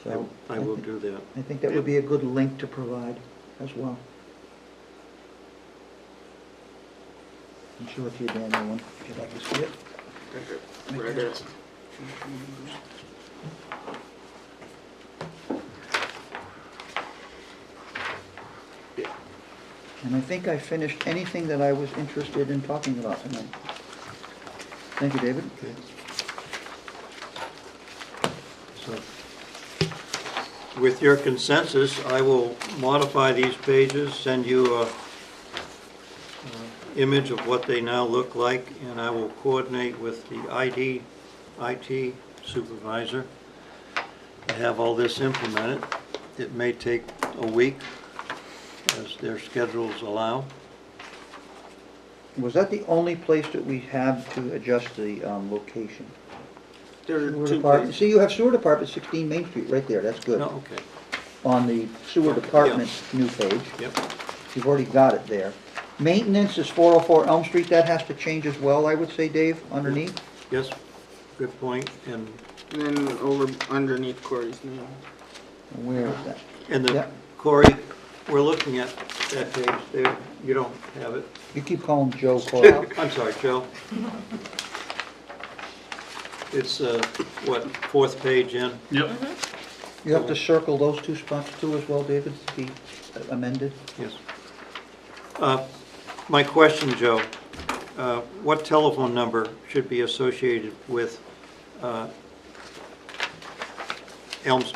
So I will do that. I think that would be a good link to provide as well. I'm sure if you, Daniel, one, if you'd like to see it. Right there. And I think I finished anything that I was interested in talking about tonight. Thank you, David. Okay. So, with your consensus, I will modify these pages, send you a image of what they now look like, and I will coordinate with the IT supervisor to have all this implemented. It may take a week, as their schedules allow. Was that the only place that we had to adjust the location? There are Sewer two department, places. see, you have sewer department, 16 Main Street, right there, that's good. No, okay, On the sewer department new page, yep. you've already got it there. Maintenance is 404 Elm Street, that has to change as well, I would say, Dave, underneath. Yes, good point, and And then over underneath Corey's name. Where is that? the, Yep. Corey, we're looking at that page there, you don't have it. You keep calling Joe Cole. I'm sorry, Joe. It's, what, fourth page in? Yep. You have to circle those two spots too as well, David, to be amended. Yes. My question, Joe, what telephone number should be associated with Elms?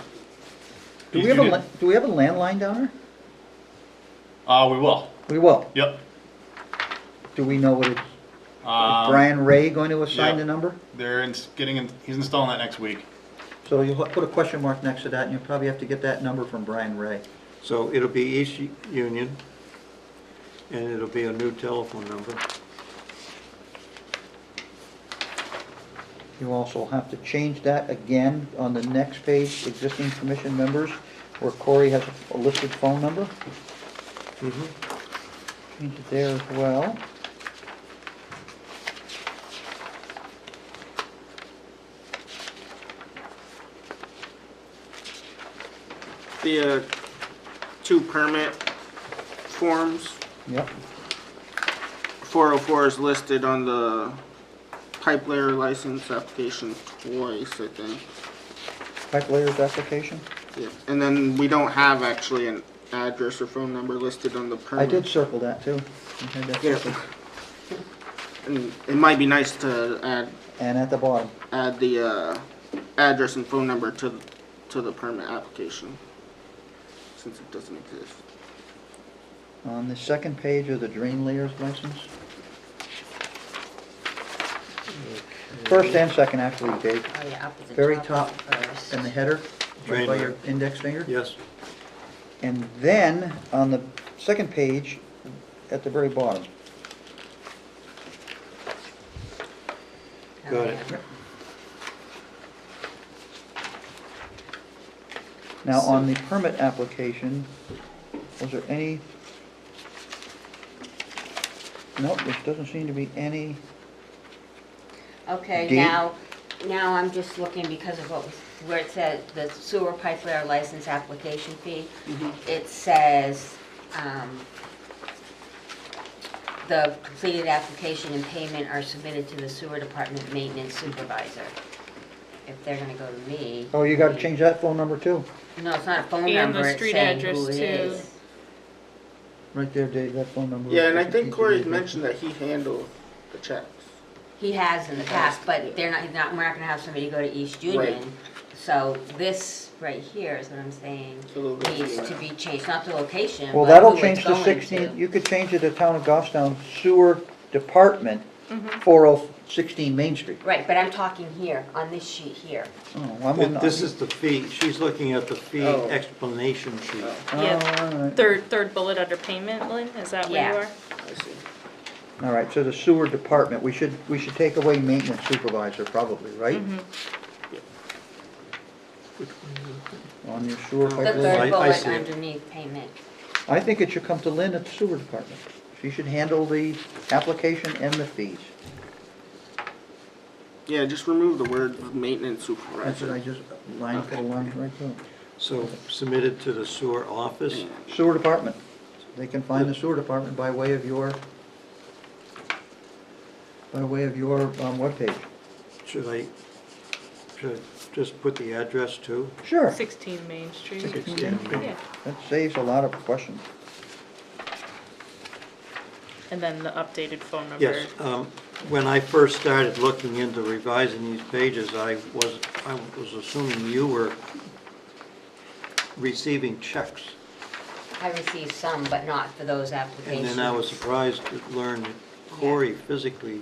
Do we have do we have a landline down there? We will. We will. Yep. Do we know what it's, is Um, Brian Ray going to assign yeah. the number? He's installing that next week. So you'll put a question mark next to that, and you'll probably have to get that number from Brian Ray. So it'll be East Union, and it'll be a new telephone number. You also have to change that again on the next page, existing commission members, where Corey has a listed phone number. Change it there as well. The two permit forms, Yep. 404 is listed on the pipe layer license application twice, I think. Pipe layers application. Yeah. And then we don't have actually an address or phone number listed on the I permit. did circle that too. I had that Yeah. circled. And it might be nice to And at the bottom. add the address and phone number to the permit application, since it doesn't exist. On the second page of the drain layers license. First and second, actually, Dave. Oh, yeah, up at the Very top top first. and the header, right Drain by layer. your index finger. Yes, And then, on the second page, at the very bottom. Oh, got it. yeah. Now, on the permit application, was there any? Nope, there doesn't seem to be any. Okay, Date? now I'm just looking because of where it says the sewer pipe layer license application fee. It says, the completed application and payment are submitted to the sewer department maintenance supervisor. If they're gonna go to me. Oh, you gotta change that phone number too. No, it's not a phone And the number, it's street saying address, who it too. is. Right there, Dave, that phone number. Yeah, and I think Corey's mentioned that he handled the checks. He has in the past, but we're not gonna have somebody go to East Union. So this right here is what I'm saying, So they'll go needs to to be changed, not the location, Well, but that'll who it's change to going 16, you could change it to Town of Goffstown Sewer Department, 4016 Main Street. Right, but I'm talking here, on this sheet here. Oh, I'm on. this is the fee, she's looking at the fee Oh. explanation sheet. Yeah. Oh, all right. Third bullet under payment, Lynn, is that where you Yeah. are? I see. All right, so the sewer department, we should take away maintenance supervisor probably, right? On your sewer The pipe third line. I bullet see it. underneath payment. I think it should come to Lynn at the sewer department. She should handle the application and the fees. Yeah, just remove the word maintenance That's what I supervisor. just, line for line right there. So submitted to the sewer office. Sewer department. They can find the sewer department by way of your webpage. Should I just put the address too? Sure. 16 Main Street. 16. Yeah. That saves a lot of questions. And then the updated phone number. Yes, when I first started looking into revising these pages, I was assuming you were receiving checks. I received some, but not for those And applications. then I was surprised to learn that Corey physically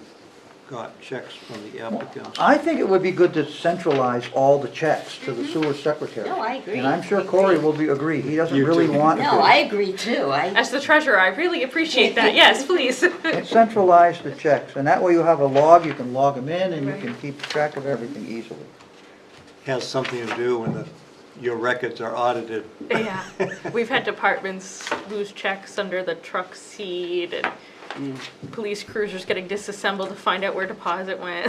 got checks from the applicants. I think it would be good to centralize all the checks to the sewer secretary. No, I agree. And I'm sure I Corey agree. will agree. He doesn't You really too. want to. No, I agree too. As the treasurer, I really appreciate that. Yes, please. And centralize the checks, and that way you have a log, you can log them in, and you Right. can keep track of everything easily. Has something to do when your records are audited. Yeah, we've had departments lose checks under the truck seat and police cruisers getting disassembled to find out where deposit went.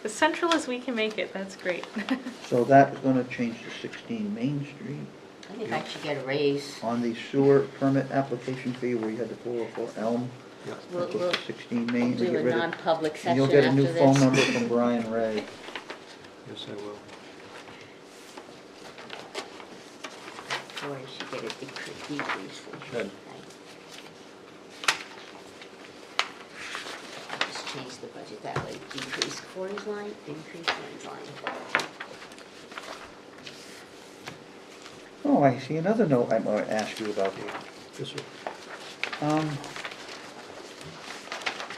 As central as we can make it, that's great. So that is gonna change to 16 Main Street. I think I should get a raise. On the sewer permit application fee, where you had the 404 Elm, Yeah. We'll, that we'll goes to 16 Main. and do get a rid of- non-public And session you'll get a after new this. phone number from Brian Ray. Yes, I will. Or you should get a decrease. Should. Just change the budget that way. Decrease Corey's line, increase Lynn's line. Oh, I see another note I'm gonna ask you about here. Yes, sir.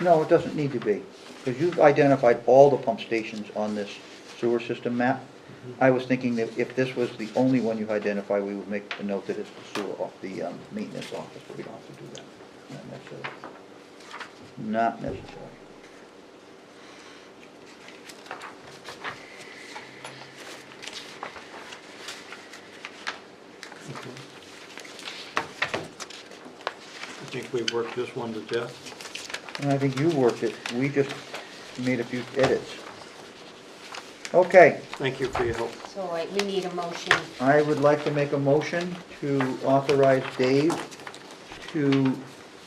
No, it doesn't need to be, because you've identified all the pump stations on this sewer system map. I was thinking that if this was the only one you identified, we would make the note that it's the sewer, the maintenance office, but we don't have to do that. Not necessary. Not necessary. I think we've worked this one to death. And I think you worked it, we just made a few edits. Okay, Thank you for your help. So we need a motion. I would like to make a motion to authorize Dave to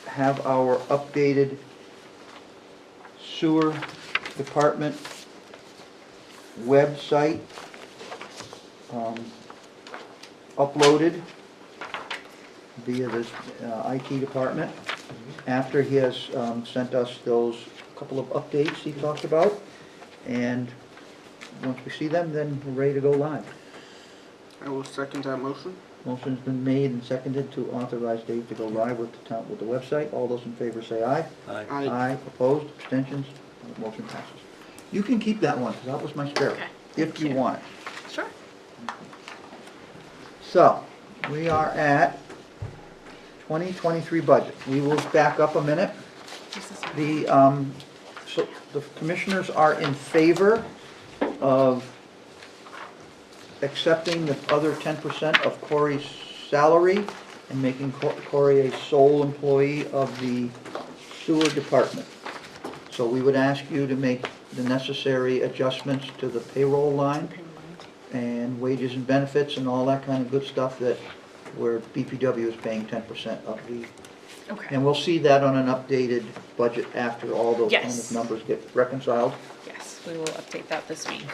have our updated sewer department website uploaded via the IT department, after he has sent us those couple of updates he talked about. And once we see them, then we're ready to go live. I will second that motion. Motion's been made and seconded to authorize Dave to go live with the town, with the website. All those in favor say aye. Aye. Aye. Opposed, abstentions, motion passes. You can keep that one, because that was my spare, Okay, if thank you you. want it. Sure. So, we are at 2023 budget. We will back up a minute. So the commissioners are in favor of accepting the other 10% of Corey's salary and making Corey a sole employee of the sewer department. So we would ask you to make the necessary adjustments to the payroll line and wages and benefits and all that kind of good stuff that where BPW is paying 10% of the, Okay. and we'll see that on an updated budget after all those kind Yes. of numbers get reconciled. Yes, we will update that this week.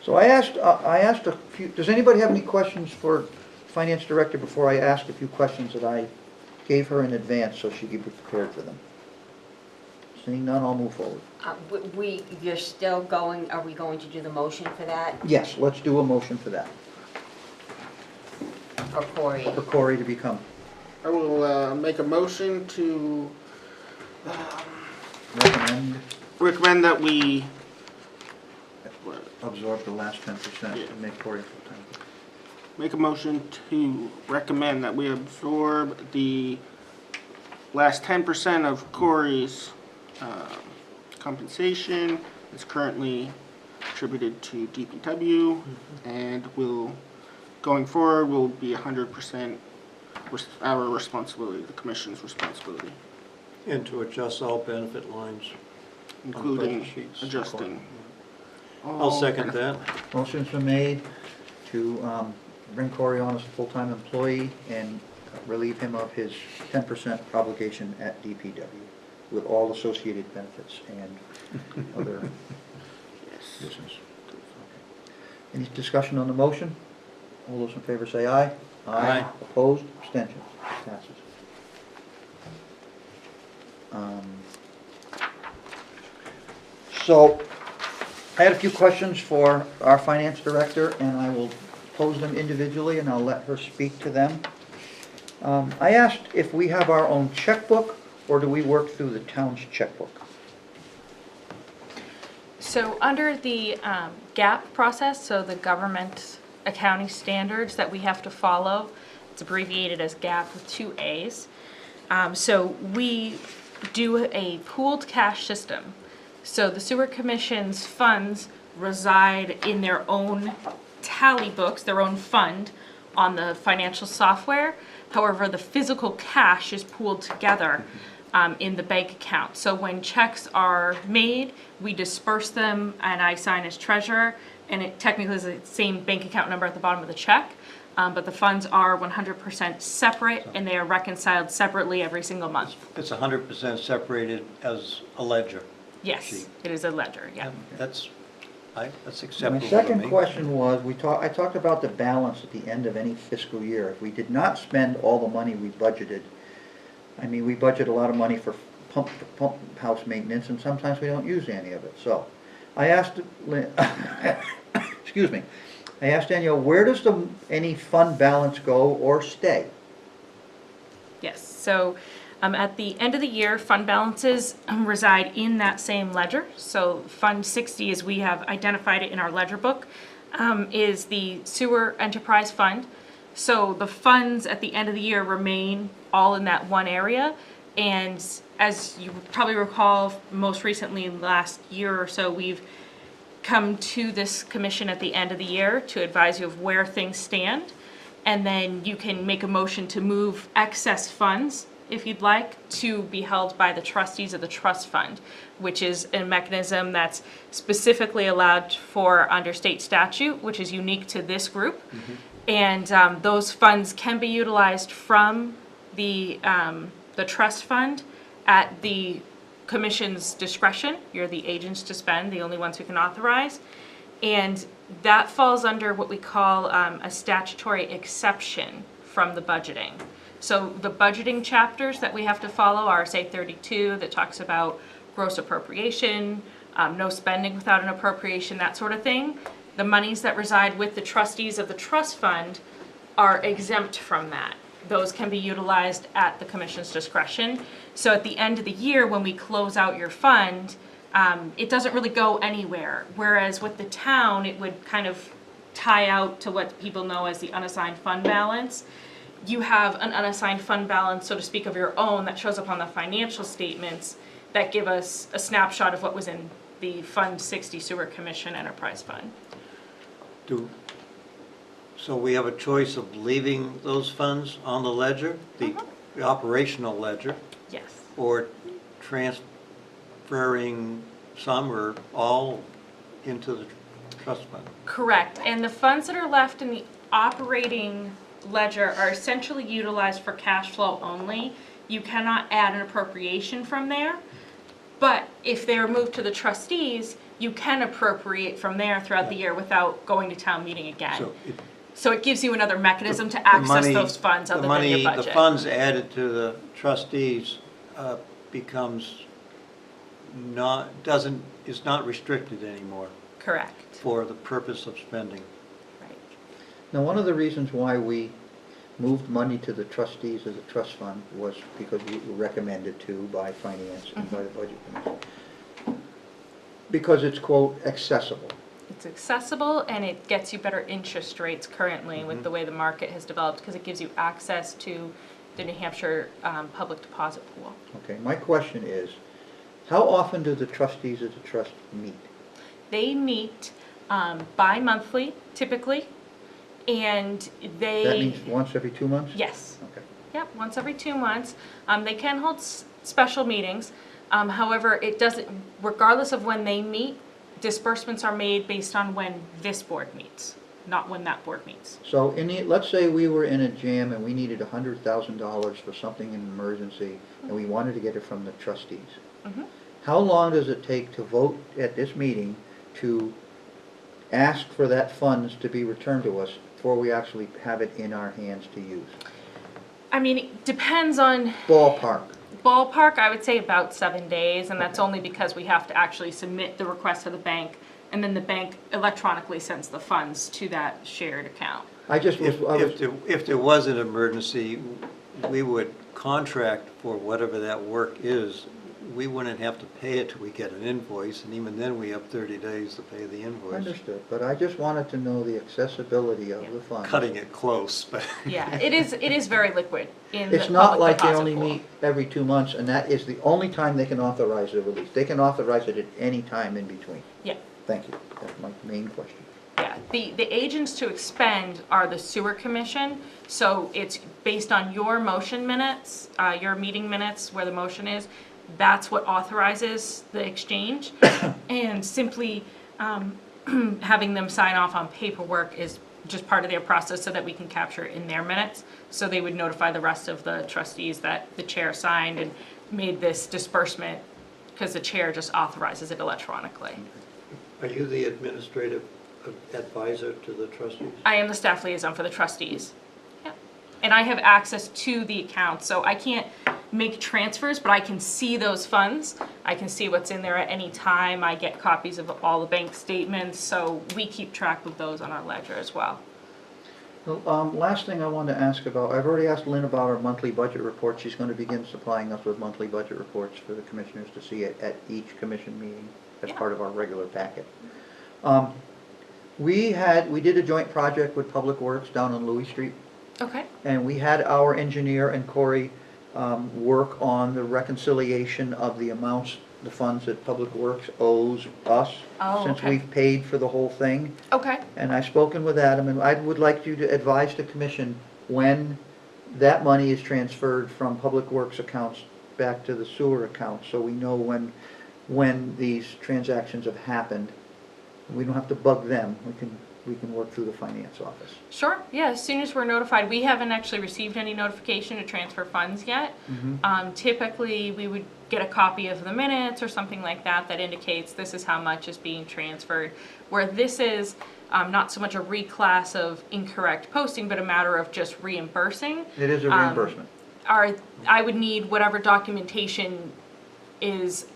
So I asked a few, does anybody have any questions for Finance Director before I ask a few questions that I gave her in advance so she could be prepared for them? Seeing none, I'll move forward. You're still going, are we going to do the motion for that, Yes, let's do a motion for that, for Corey? for Corey to become, I will make a motion to recommend, recommend that we absorb the last 10% Yeah. and make Corey full-time. make a motion to recommend that we absorb the last 10% of Corey's compensation. It's currently attributed to DPW, and will, going forward, will be 100% our responsibility, the commission's responsibility, And to adjust all benefit lines. including budget sheets. adjusting. I'll second that. Motion's been made to bring Corey on as a full-time employee and relieve him of his 10% obligation at DPW with all associated benefits and other Yes. business. Any discussion on the motion? All those in favor say aye. Aye. Opposed, abstentions, passes. So, I had a few questions for our finance director, and I will pose them individually, and I'll let her speak to them. I asked if we have our own checkbook, or do we work through the town's checkbook? So under the GAAP process, so the government accounting standards that we have to follow, it's abbreviated as GAAP with 2 A's. So we do a pooled cash system. So the sewer commission's funds reside in their own tally books, their own fund on the financial software. However, the physical cash is pooled together in the bank account. So when checks are made, we disperse them and I sign as treasurer, and it technically is the same bank account number at the bottom of the check. But the funds are 100% separate and they are reconciled separately every single month. It's 100% separated as a ledger. Yes, Sheet. it is a ledger, yeah. That's My acceptable to me. second question was, I talked about the balance at the end of any fiscal year. If we did not spend all the money we budgeted, I mean, we budget a lot of money for pump house maintenance, and sometimes we don't use any of it. So, I asked, excuse me, I asked Danielle, where does any fund balance go or stay? Yes, so at the end of the year, fund balances reside in that same ledger. So Fund 60, as we have identified it in our ledger book, is the sewer enterprise fund. So the funds at the end of the year remain all in that one area. And as you probably recall, most recently last year or so, we've come to this commission at the end of the year to advise you of where things stand. And then you can make a motion to move excess funds, if you'd like, to be held by the trustees of the trust fund, which is a mechanism that's specifically allowed for under state statute, which is unique to this group. And those funds can be utilized from the trust fund at the commission's discretion. You're the agents to spend, the only ones who can authorize. And that falls under what we call a statutory exception from the budgeting. So the budgeting chapters that we have to follow, RSA 32, that talks about gross appropriation, no spending without an appropriation, that sort of thing. The monies that reside with the trustees of the trust fund are exempt from that. Those can be utilized at the commission's discretion. So at the end of the year, when we close out your fund, it doesn't really go anywhere. Whereas with the town, it would kind of tie out to what people know as the unassigned fund balance. You have an unassigned fund balance, so to speak, of your own that shows up on the financial statements that give us a snapshot of what was in the Fund 60 Sewer Commission Enterprise Fund. So we have a choice of leaving those funds on the ledger, the operational ledger, Yes. or transferring some or all into the trust fund. Correct. And the funds that are left in the operating ledger are essentially utilized for cash flow only. You cannot add an appropriation from there. But if they're moved to the trustees, you can appropriate from there throughout the year without going to town meeting again. So it gives you another mechanism to access those funds other than your budget. The funds added to the trustees becomes is not restricted anymore Correct. for the purpose of spending. Right. Now, one of the reasons why we moved money to the trustees of the trust fund was because we were recommended to by finance and by the budget committee. Because it's, quote, accessible. It's accessible and it gets you better interest rates currently with the way the market has developed because it gives you access to the New Hampshire public deposit pool. Okay, my question is, how often do the trustees of the trust meet? They meet bi-monthly typically, and they... That means once every 2 months? Yes. Okay. Yep, once every 2 months. They can hold special meetings. However, it doesn't, regardless of when they meet, disbursements are made based on when this board meets, not when that board meets. So let's say we were in a jam and we needed $100,000 for something in an emergency and we wanted to get it from the trustees. How long does it take to vote at this meeting to ask for that funds to be returned to us before we actually have it in our hands to use? I mean, it depends on... Ballpark. ballpark, I would say about 7 days, and that's only because we have to actually submit the request to the bank, and then the bank electronically sends the funds to that shared account. I just was, If there was an emergency, we would contract for whatever that work is. We wouldn't have to pay it till we get an invoice, and even then we have 30 days to pay the invoice. understood, but I just wanted to know the accessibility of the funds. Cutting it close, but. Yeah, it is very liquid in the It's not public like they deposit only pool. meet every 2 months, and that is the only time they can authorize the release. They can authorize it at any time in between. Yeah. Thank you, that's my main question. Yeah, the agents to expend are the sewer commission, so it's based on your motion minutes, your meeting minutes where the motion is, that's what authorizes the exchange. And simply having them sign off on paperwork is just part of their process so that we can capture it in their minutes. So they would notify the rest of the trustees that the chair signed and made this disbursement, because the chair just authorizes it electronically. Are you the administrative advisor to the trustees? I am the staff liaison for the trustees. Yep. And I have access to the account, so I can't make transfers, but I can see those funds. I can see what's in there at any time. I get copies of all the bank statements, so we keep track of those on our ledger as well. Last thing I wanted to ask about, I've already asked Lynn about our monthly budget report. She's going to begin supplying us with monthly budget reports for the commissioners to see at each commission meeting as part of our regular packet. We did a joint project with Public Works down on Louis Street, Okay. and we had our engineer and Corey work on the reconciliation of the amounts, the funds that Public Works owes us, Oh, since okay. we've paid for the whole thing. Okay. And I've spoken with Adam, and I would like you to advise the commission when that money is transferred from Public Works accounts back to the sewer account, so we know when these transactions have happened. We don't have to bug them, we can work through the finance office. Sure, yeah, as soon as we're notified. We haven't actually received any notification to transfer funds yet. Typically, we would get a copy of the minutes or something like that that indicates this is how much is being transferred. Where this is not so much a reclass of incorrect posting, but a matter of just reimbursing. It is a reimbursement. I would need whatever documentation is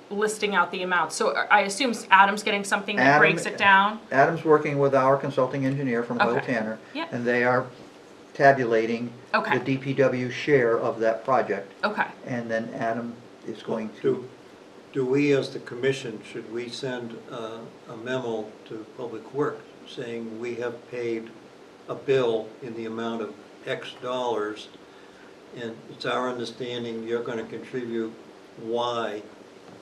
listing out the amount. So I assume Adam's getting something that Adam- breaks it down? Adam's working with our consulting engineer from Hoyle Okay. Tanner, Yep. and they are tabulating Okay. the DPW share of that project, Okay. and then Adam is going to, Do we, as the commission, should we send a memo to Public Works saying we have paid a bill in the amount of X dollars, and it's our understanding you're going to contribute Y?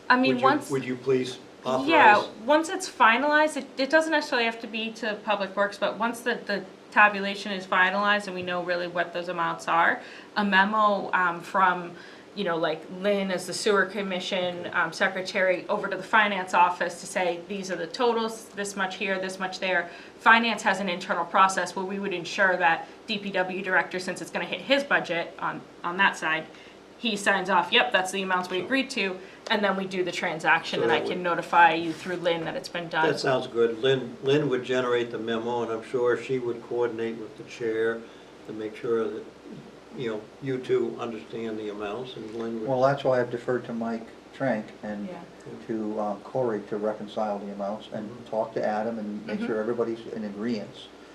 I mean, once. Would you please authorize? Yeah, once it's finalized, it doesn't necessarily have to be to Public Works, but once the tabulation is finalized and we know really what those amounts are, a memo from, like Lynn as the sewer commission secretary over to the finance office to say, these are the totals, this much here, this much there. Finance has an internal process where we would ensure that DPW director, since it's gonna hit his budget on that side, he signs off, yep, that's the amounts we agreed to, and then we do the transaction, So and I that can would- notify you through Lynn that it's been done. That sounds good. Lynn would generate the memo, and I'm sure she would coordinate with the chair to make sure that, you two understand the amounts, and Lynn would. well, that's why I've deferred to Mike Trank and Yeah. to Corey to reconcile the amounts and talk to Adam and make sure everybody's in agreement.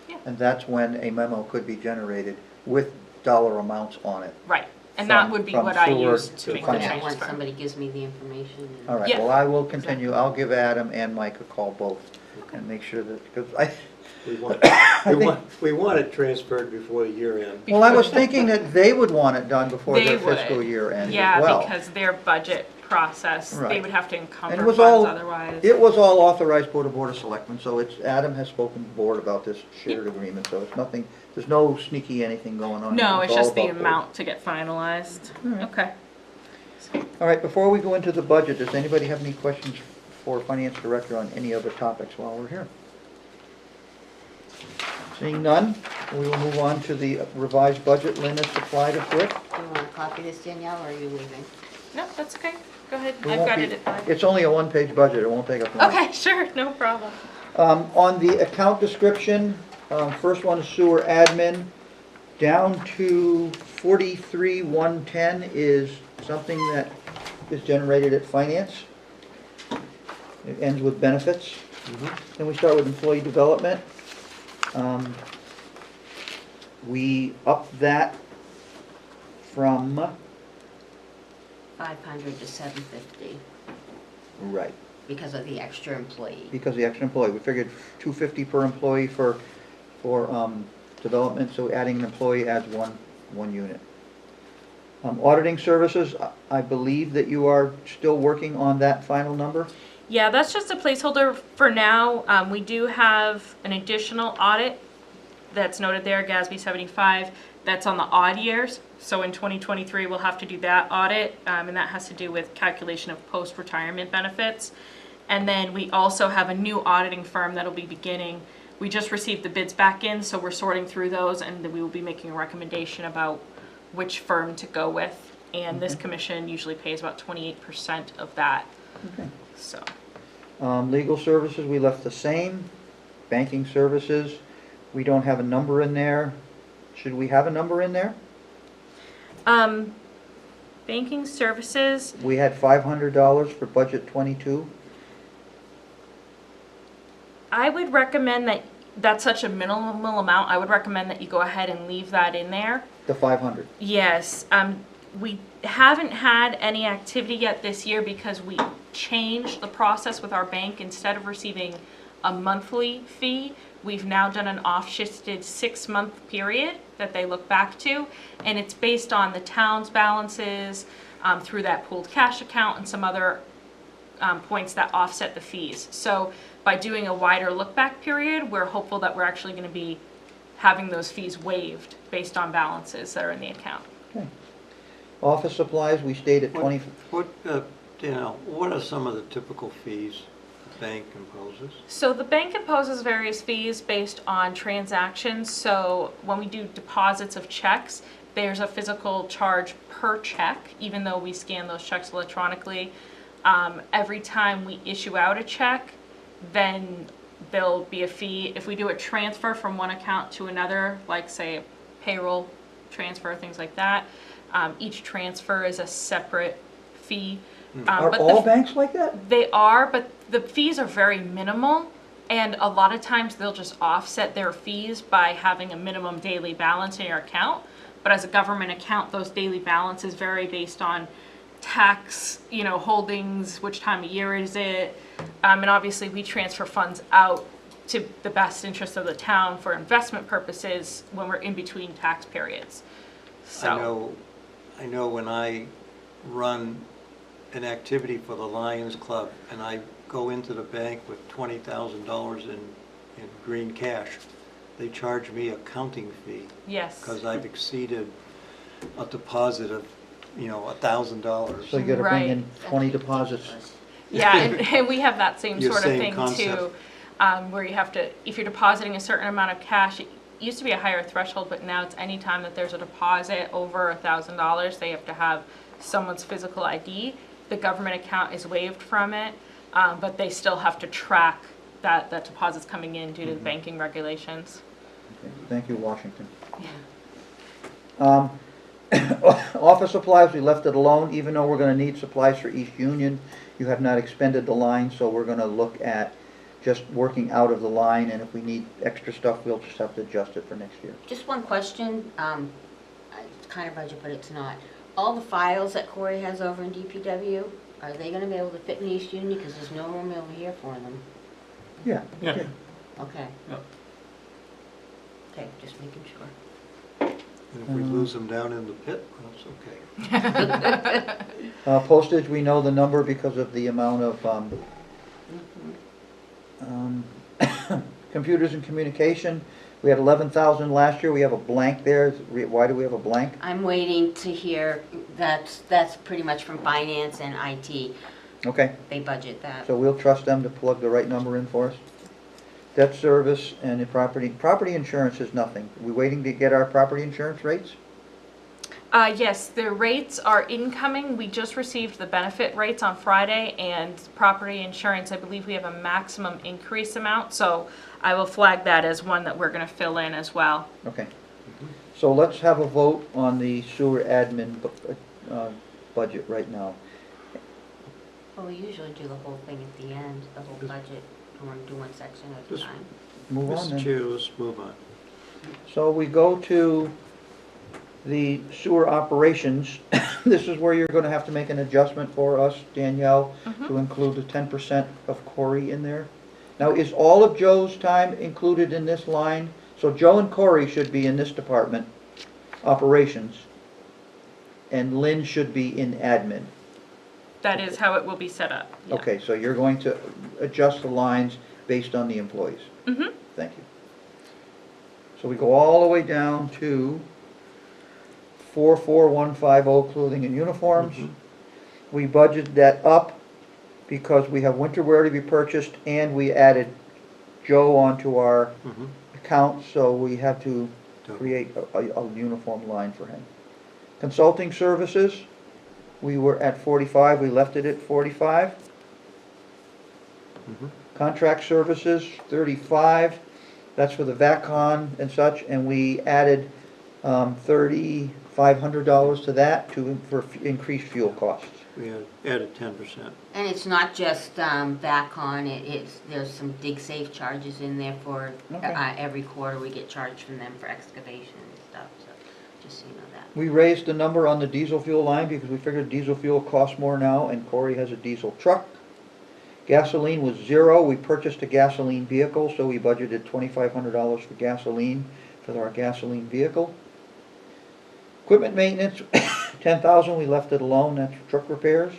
Yeah. And that's when a memo could be generated with dollar amounts on it. Right, and that From- would be from what I sewer use to to make the finance. That once transfer. somebody gives me the information. All right, Yeah. well, I will continue, I'll give Adam and Mike a call both and make sure that, because We want it transferred before the year end. well, I was thinking that they would want it done before They their would. fiscal year ends as Yeah, well. because their budget process, they Right. would have to And encumber it funds was all, otherwise. it was all authorized by the Board of Selectmen, so it's, Adam has spoken to the board about this shared agreement, so it's nothing, there's no sneaky anything going on. No, it's all just the about board. amount to get finalized. All right. Okay. All right, before we go into the budget, does anybody have any questions for Finance Director on any other topics while we're here? Seeing none, we will move on to the revised budget Lynn has supplied us with. Do you want to copy this, Danielle, or are you leaving? No, that's okay. Go ahead. We I've won't got be- it at 5. It's only a one-page budget, it won't take up long. Okay, sure, no problem. On the account description, first one is sewer admin, down to 43,110 is something that is generated at finance. It ends with benefits. Then we start with employee development. We up that from, 500 to 750 right, because of the extra employee. because the extra employee, we figured 250 per employee for development, so adding an employee adds one unit. Auditing services, I believe that you are still working on that final number? Yeah, that's just a placeholder for now. We do have an additional audit that's noted there, GASB 75, that's on the odd years. So in 2023, we'll have to do that audit, and that has to do with calculation of post-retirement benefits. And then we also have a new auditing firm that'll be beginning. We just received the bids back in, so we're sorting through those, and then we will be making a recommendation about which firm to go with. And this commission usually pays about 28% of that, Okay. so. Legal services, we left the same. Banking services, we don't have a number in there. Should we have a number in there? Banking services, We had $500 for budget 22. I would recommend that, that's such a minimal amount, I would recommend that you go ahead and leave that in there. The 500. Yes, we haven't had any activity yet this year because we changed the process with our bank. Instead of receiving a monthly fee, we've now done an off-shifted 6-month period that they look back to, and it's based on the town's balances through that pooled cash account and some other points that offset the fees. So by doing a wider look-back period, we're hopeful that we're actually going to be having those fees waived based on balances that are in the account. Okay. Office supplies, we stayed at 20. Danielle, what are some of the typical fees the bank imposes? So the bank imposes various fees based on transactions. So when we do deposits of checks, there's a physical charge per check, even though we scan those checks electronically. Every time we issue out a check, then there'll be a fee. If we do a transfer from one account to another, like say a payroll transfer, things like that, each transfer is a separate fee. Are But all banks like that? they are, but the fees are very minimal, and a lot of times they'll just offset their fees by having a minimum daily balance in your account. But as a government account, those daily balances vary based on tax, holdings, which time of year is it, and obviously we transfer funds out to the best interest of the town for investment purposes when we're in between tax periods. So. I know when I run an activity for the Lions Club and I go into the bank with $20,000 in green cash, they charge me a counting fee Yes. because I've exceeded a deposit of, $1,000. So you gotta bring in Right. 20 deposits. Yeah, and we have that same Your sort of same thing concept. too, where you have to, if you're depositing a certain amount of cash, it used to be a higher threshold, but now it's any time that there's a deposit over $1,000, they have to have someone's physical ID. The government account is waived from it, but they still have to track that deposit's coming in due to the banking regulations. Okay, thank you, Washington. Office supplies, we left it alone, even though we're gonna need supplies for East Union. You have not expended the line, so we're gonna look at just working out of the line, and if we need extra stuff, we'll just have to adjust it for next year. Just one question, it's kind of budget, but it's not. All the files that Corey has over in DPW, are they gonna be able to fit in East Union? Because there's no room over here for them. Yeah. Yeah. Okay. Okay. Yep. Okay, just making sure. And if we lose them down in the pit, that's okay. Postage, we know the number because of the amount of, computers and communication. We had 11,000 last year, we have a blank there. Why do we have a blank? I'm waiting to hear, that's pretty much from finance and IT. Okay, They budget that. so we'll trust them to plug the right number in for us. Debt service and the property insurance is nothing. We waiting to get our property insurance rates? Yes, the rates are incoming. We just received the benefit rates on Friday, and property insurance, I believe we have a maximum increase amount, so I will flag that as one that we're gonna fill in as well. Okay. So let's have a vote on the sewer admin budget right now. Well, we usually do the whole thing at the end, the whole budget, and we're do one section at a Just- time. Move on Mr. then. Chair, let's move on. So we go to the sewer operations. This is where you're gonna have to make an adjustment for us, Danielle, to include the 10% of Corey in there. Now, is all of Joe's time included in this line? So Joe and Corey should be in this department, operations, and Lynn should be in admin. That is how it will be set up. Yeah. Okay, so you're going to adjust the lines based on the employees. Mm-hmm. Thank you. So we go all the way down to 44150 clothing and uniforms. We budgeted that up because we have winter wear to be purchased and we added Joe onto our Mhm. account, so we had to create a uniform line for him. Consulting services, we were at 45, we left it at 45. Mhm. Contract services, 35, that's for the VACCON and such, and we added $3,500 to that for increased fuel costs. We had added 10%. And it's not just VACCON, there's some dig safe charges in there for, Okay. every quarter we get charged from them for excavation and stuff, so just so you know that. We raised the number on the diesel fuel line because we figured diesel fuel costs more now, and Corey has a diesel truck. Gasoline was 0, we purchased a gasoline vehicle, so we budgeted $2,500 for gasoline for our gasoline vehicle. Equipment maintenance, 10,000, we left it alone, that's truck repairs.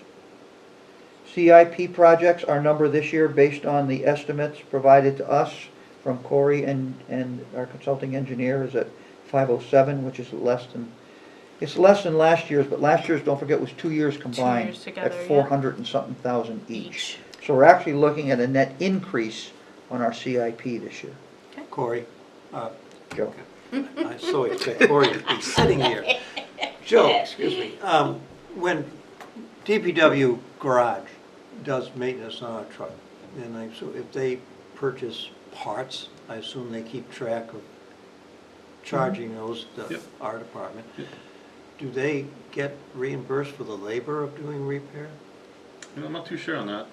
CIP projects, our number this year based on the estimates provided to us from Corey and our consulting engineer is at 507, which is less than last year's, but last year's, don't forget, was 2 years combined. years together, at yeah. 400 and something thousand each. So we're actually looking at a net increase on our CIP this year. Corey, Joe? I so expect Corey to be sitting here. Joe, excuse me, when DPW garage does maintenance on a truck, and so if they purchase parts, I assume they keep track of charging those to Yep. our department. Yep. Do they get reimbursed for the labor of doing repair? I'm not too sure on that.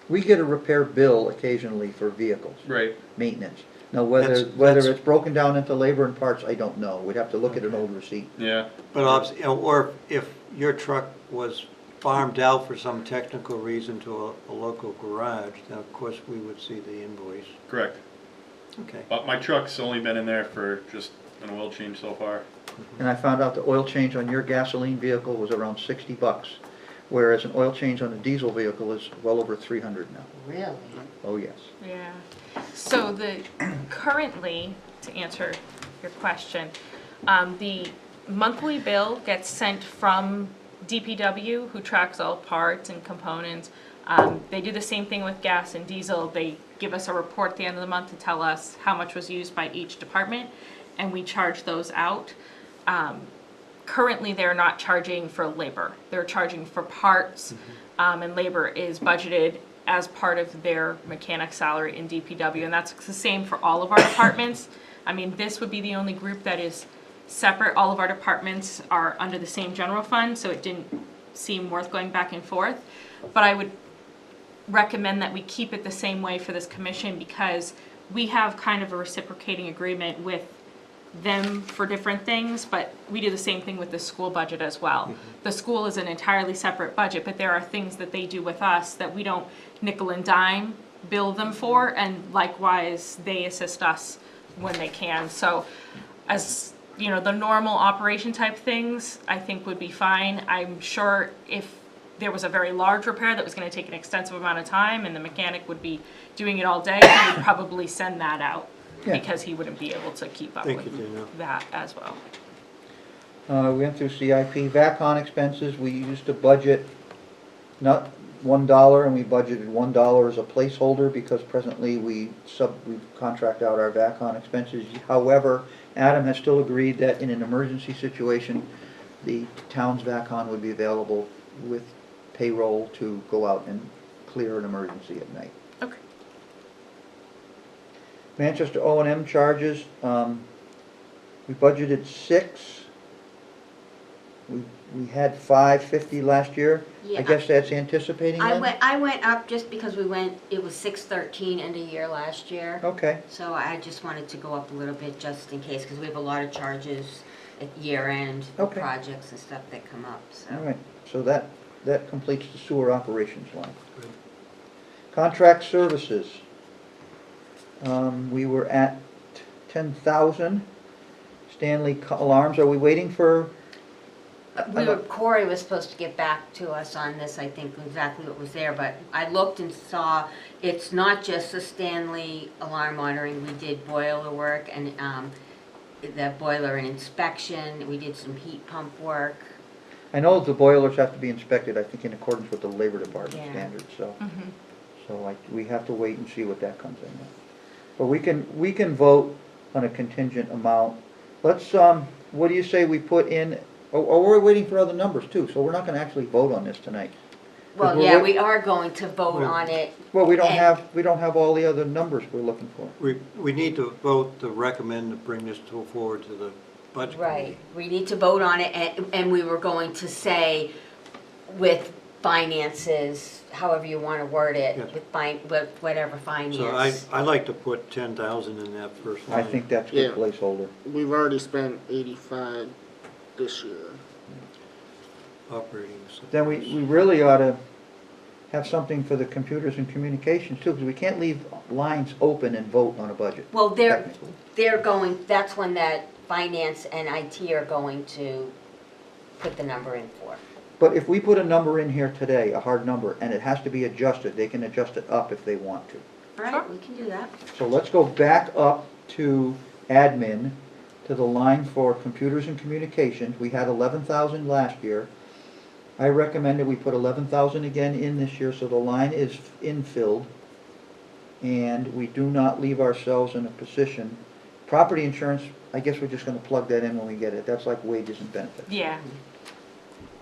We get a repair bill occasionally for vehicles, Right. maintenance. Now, whether That's- it's broken down into labor and parts, I don't know. We'd have to look at an old receipt. Yeah. But obviously, or if your truck was farmed out for some technical reason to a local garage, then of course we would see the invoice. Correct. Okay. But my truck's only been in there for just an oil change so far. And I found out the oil change on your gasoline vehicle was around $60, whereas an oil change on a diesel vehicle is well over 300 now. Really? Oh, yes. Yeah. So currently, to answer your question, the monthly bill gets sent from DPW, who tracks all parts and components. They do the same thing with gas and diesel. They give us a report at the end of the month to tell us how much was used by each department, and we charge those out. Currently, they're not charging for labor. They're charging for parts, and labor is budgeted as part of their mechanic salary in DPW, and that's the same for all of our departments. I mean, this would be the only group that is separate. All of our departments are under the same general fund, so it didn't seem worth going back and forth. But I would recommend that we keep it the same way for this commission, because we have kind of a reciprocating agreement with them for different things, but we do the same thing with the school budget as well. The school is an entirely separate budget, but there are things that they do with us that we don't nickel and dime bill them for, and likewise, they assist us when they can. So as, you know, the normal operation type things, I think would be fine. I'm sure if there was a very large repair that was gonna take an extensive amount of time and the mechanic would be doing it all day, he would probably send that out, Yeah. because he wouldn't be able to keep up Thank you, with Dana. that as well. We went through CIP, VACCON expenses, we used to budget not $1, and we budgeted $1 as a placeholder because presently we contract out our VACCON expenses. However, Adam has still agreed that in an emergency situation, the town's VACCON would be available with payroll to go out and clear an emergency at night. Okay. Manchester O&M charges, we budgeted 6. we had 550 last year. Yeah. I guess that's anticipating then? I went up just because it was 613 end of year last year. Okay, So I just wanted to go up a little bit just in case, because we have a lot of charges at year end for Okay. projects and stuff that come up, so. all right, so that completes the sewer operations line. Good. Contract services. We were at 10,000. Stanley Alarms, are we waiting for? Corey was supposed to get back to us on this, I think exactly what was there, but I looked and saw, it's not just the Stanley alarm monitoring, we did boiler work and, the boiler and inspection, we did some heat pump work. I know the boilers have to be inspected, I think in accordance with the Labor Department Yeah. standards, so. Mhm. So we have to wait and see what that comes in at. But we can vote on a contingent amount. Let's, what do you say we put in, we're waiting for other numbers too, so we're not gonna actually vote on this tonight. Well, we're yeah, wait- we are going to vote Well- on it. Well, we don't And- have all the other numbers we're looking for. We need to vote to recommend to bring this forward to the budget. Right, we need to vote on it, and we were going to say with finances, however you want to word it, Yes. with whatever So finance. I like to put 10,000 in that first line. I think that's a Yeah. good placeholder. We've already spent 85 this year. Operating supplies. Then we really ought to have something for the computers and communications too, because we can't leave lines open and vote on a budget. Well, technically. they're going, that's when that finance and IT are going to put the number in for. But if we put a number in here today, a hard number, and it has to be adjusted, they can adjust it up if they want to. All right, we can do that. So let's go back up to admin, to the line for computers and communications. We had 11,000 last year. I recommended we put 11,000 again in this year, so the line is infilled. And we do not leave ourselves in a position. Property insurance, I guess we're just gonna plug that in when we get it. That's like wages and benefits. Yeah.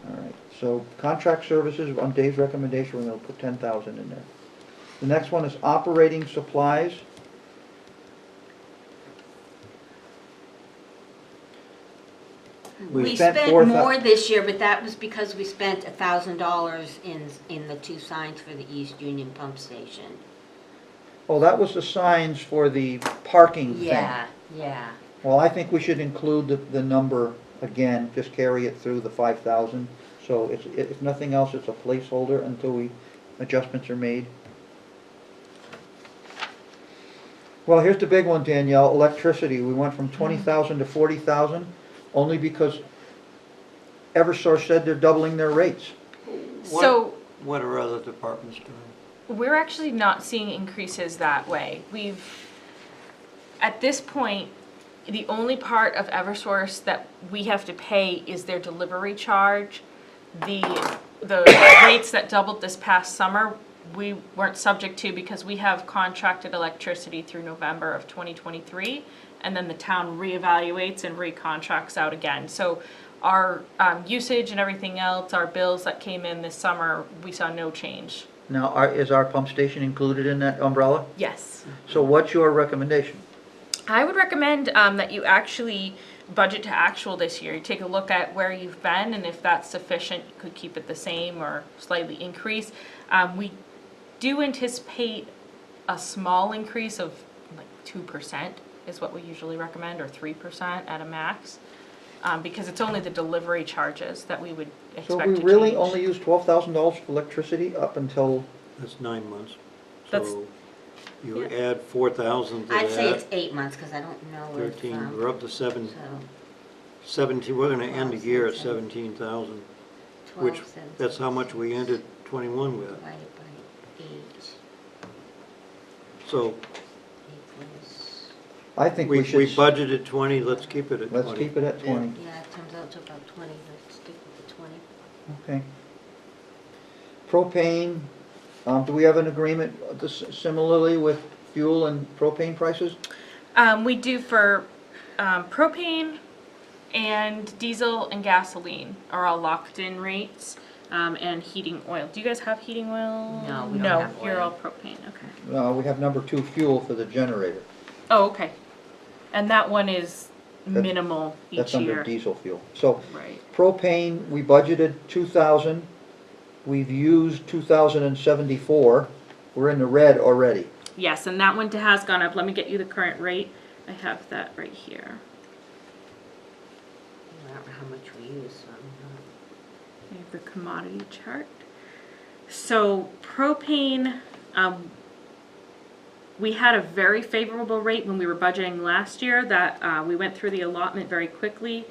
All right, so contract services, on Dave's recommendation, we're gonna put 10,000 in there. The next one is operating supplies. We spent spent 4,000 more this year, but that was because we spent $1,000 in the 2 signs for the East Union Pump Station. Oh, that was the signs for the parking thing. Yeah, yeah. Well, I think we should include the number again, just carry it through the 5,000. So it's, if nothing else, it's a placeholder until adjustments are made. Well, here's the big one, Danielle, electricity. We went from 20,000 to 40,000, only because Eversource said they're doubling their rates. So What are other departments doing? we're actually not seeing increases that way. At this point, the only part of Eversource that we have to pay is their delivery charge. The rates that doubled this past summer, we weren't subject to because we have contracted electricity through November of 2023, and then the town reevaluates and recontracts out again. So our usage and everything else, our bills that came in this summer, we saw no change. Now, is our pump station included in that umbrella? Yes. So what's your recommendation? I would recommend that you actually budget to actual this year. You take a look at where you've been, and if that's sufficient, you could keep it the same or slightly increase. We do anticipate a small increase of like 2% is what we usually recommend, or 3% at a max, because it's only the delivery charges that we would expect So to we change. really only use $12,000 for electricity up until, That's 9 months. That's- So you add 4,000 to I'd say it's that, 8 months, because I don't know if, 13, we're up to so 17, we're gonna end the year at 12, 17,000, 12 which, cents that's how much we ended 21 with. divided by 8 So equals, I think we we should, budgeted 20, let's keep it at 20. let's keep it at 20. yeah, it comes out to about 20, let's stick with the 20. Okay. Propane, do we have an agreement similarly with fuel and propane prices? We do for propane and diesel and gasoline are all locked in rates, and heating oil. Do you guys have heating oil? No, we don't have No, you're oil. all propane, okay. We have number 2 fuel for the generator. Oh, okay. And that one is minimal each That's under year. diesel fuel. So Right. propane, we budgeted 2,000. We've used 2,074. We're in the red already. Yes, and that one has gone up. Let me get you the current rate. I have that right here. I don't know how much we use, so I'm I have the commodity chart. So propane, we had a very favorable rate when we were budgeting last year that we went through the allotment very quickly.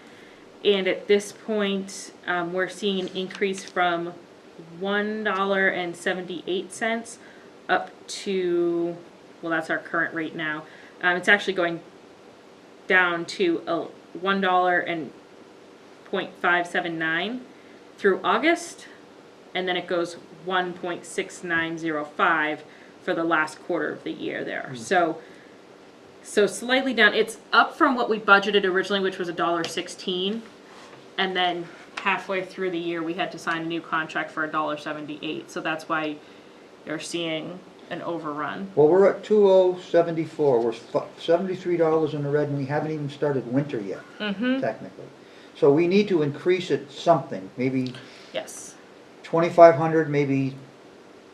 And at this point, we're seeing an increase from $1.78 up to, well, that's our current rate now. It's actually going down to $1.579 through August, and then it goes 1.6905 for the last quarter of the year there. So slightly down. It's up from what we budgeted originally, which was $1.16, and then halfway through the year we had to sign a new contract for $1.78. So that's why you're seeing an overrun. Well, we're at 2,074. We're $73 in the red, and we haven't even started winter yet, technically. So we need to increase it something, maybe Yes. 2,500, maybe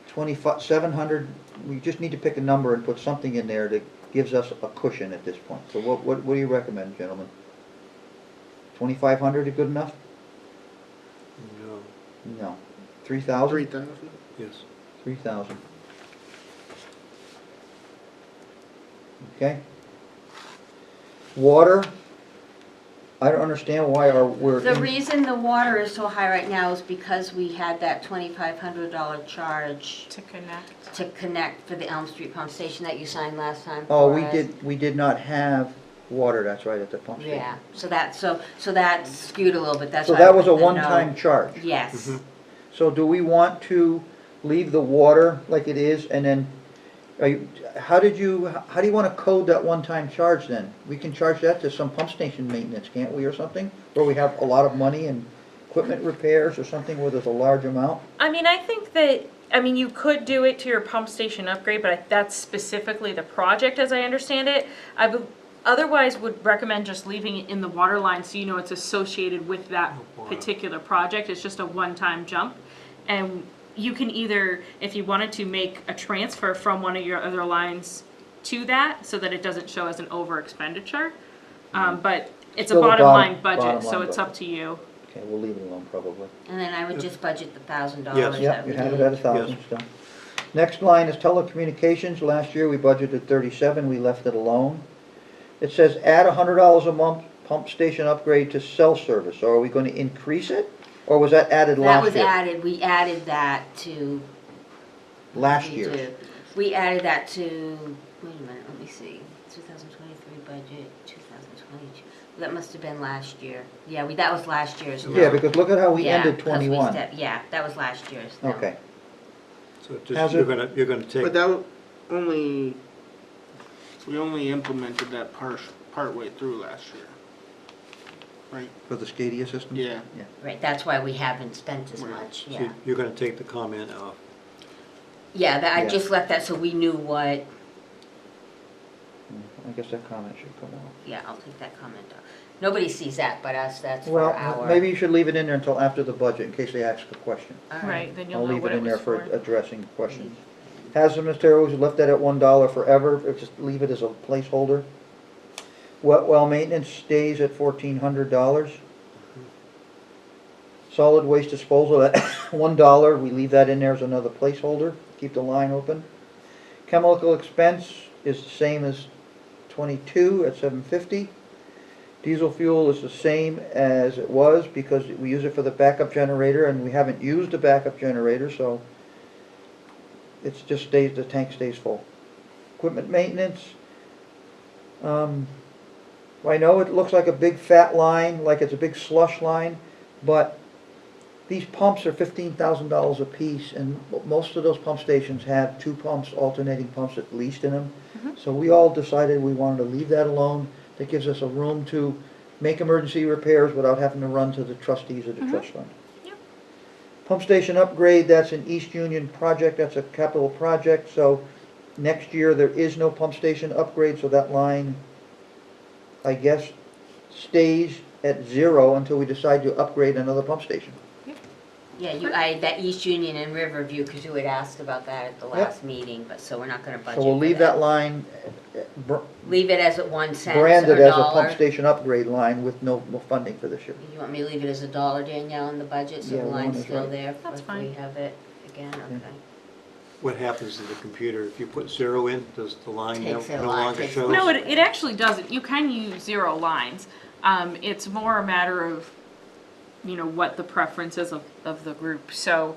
2,700. We just need to pick a number and put something in there that gives us a cushion at this point. So what do you recommend, gentlemen? 2,500 is good enough? No, No. 3,000? 3,000. yes. 3,000. Okay. Water, I don't understand why we're. The reason the water is so high right now is because we had that $2,500 charge To connect. to connect for the Elm Street pump station that you signed last time. Oh, for us. we did not have water, that's right, at the pump station. Yeah, so that skewed a little bit, that's So why I that was a put the one-time note. charge. Yes, So do we want to leave the water like it is and then, how do you want to code that one-time charge then? We can charge that to some pump station maintenance, can't we, or something? Where we have a lot of money and equipment repairs or something where there's a large amount? I mean, I think that, you could do it to your pump station upgrade, but that's specifically the project as I understand it. Otherwise would recommend just leaving it in the water line so you know it's associated with that Oh, boy. particular project. It's just a one-time jump. And you can either, if you wanted to, make a transfer from one of your other lines to that so that it doesn't show as an over expenditure. But it's Still a a bottom line bottom budget, so line it's budget. up to you. Okay, we'll leave it alone probably. and then I would just budget the $1,000 Yes. Yep, that you we have it did. at 1,000 still. Next line is telecommunications. Last year we budgeted 37, we left it alone. It says add $100 a month pump station upgrade to cell service. So are we going to increase it? Or was that added That last was year? added, we added that to. Last we year. did. We added that to, wait a minute, let me see, 2023 budget, 2022. That must have been last year. Yeah, that was last year's. Yeah, note. because look at how we Yeah, ended 'cause we 21. yeah, that was last year's. note. Okay. So How's just, it- you're gonna take, But that we only implemented that part way through last year. Right? For the SCADA system? Yeah. Right, that's why we haven't spent as Right. much, so yeah. you're gonna take the comment off. Yeah, I Yeah. just left that so we knew what, I guess that comment should come out. yeah, I'll take that comment off. Nobody sees that but us, that's for Well, our. maybe you should leave it in there until after the budget in case they ask a question. All Right, then you'll I'll know leave what it it in there was for for. addressing questions. Hazardous materials, left that at $1 forever, just leave it as a placeholder. Wet well maintenance stays at $1,400. Solid waste disposal at $1, we leave that in there as another placeholder, keep the line open. Chemical expense is the same as 22 at $750. Diesel fuel is the same as it was because we use it for the backup generator and we haven't used the backup generator, so it's just stays, the tank stays full. Equipment maintenance. I know it looks like a big fat line, like it's a big slush line, but these pumps are $15,000 a piece, and most of those pump stations have 2 pumps, alternating pumps at least in them. So we all decided we wanted to leave that alone. That gives us a room to make emergency repairs without having to run to the trustees of the trust fund. Yep. Pump station upgrade, that's an East Union project, that's a capital project, so next year there is no pump station upgrade, so that line, I guess, stays at 0 until we decide to upgrade another pump station. Yeah, that East Union and Riverview, because you had asked about that at the last meeting, but so we're not gonna budget So we'll for leave that line Leave it as at 1 cent or branded as a pump dollar. station upgrade line with no funding for this year. You want me to leave it as $1, Danielle, in the budget, so Yeah, the one line's is still right. there That's if fine. we have it again, okay. What happens to the computer? If you put 0 in, does the line no Takes it a no lot, longer takes- show? No, it actually doesn't. You can use 0 lines. It's more a matter of, what the preferences of the group. So,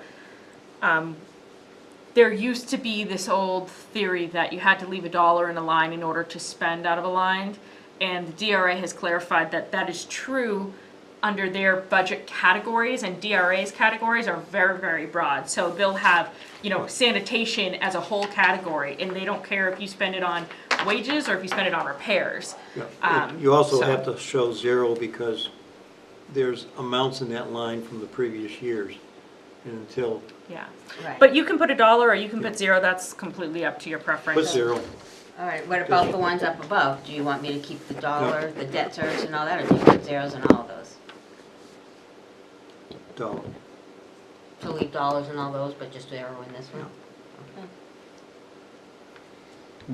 there used to be this old theory that you had to leave $1 in a line in order to spend out of a line. And the DRA has clarified that that is true under their budget categories, and DRA's categories are very, very broad. So they'll have, sanitation as a whole category, and they don't care if you spend it on wages or if you spend it on repairs. Yeah. You also so- have to show 0 because there's amounts in that line from the previous years. And until, Yeah. Right. But you can put $1 or you can put 0, that's completely up to your preference. put 0. All right, what about the ones up above? Do you want me to keep the dollar, the debt service and all that, or do you put zeros in all of those? $1. So leave dollars in all those, but just 0 in this one? Okay.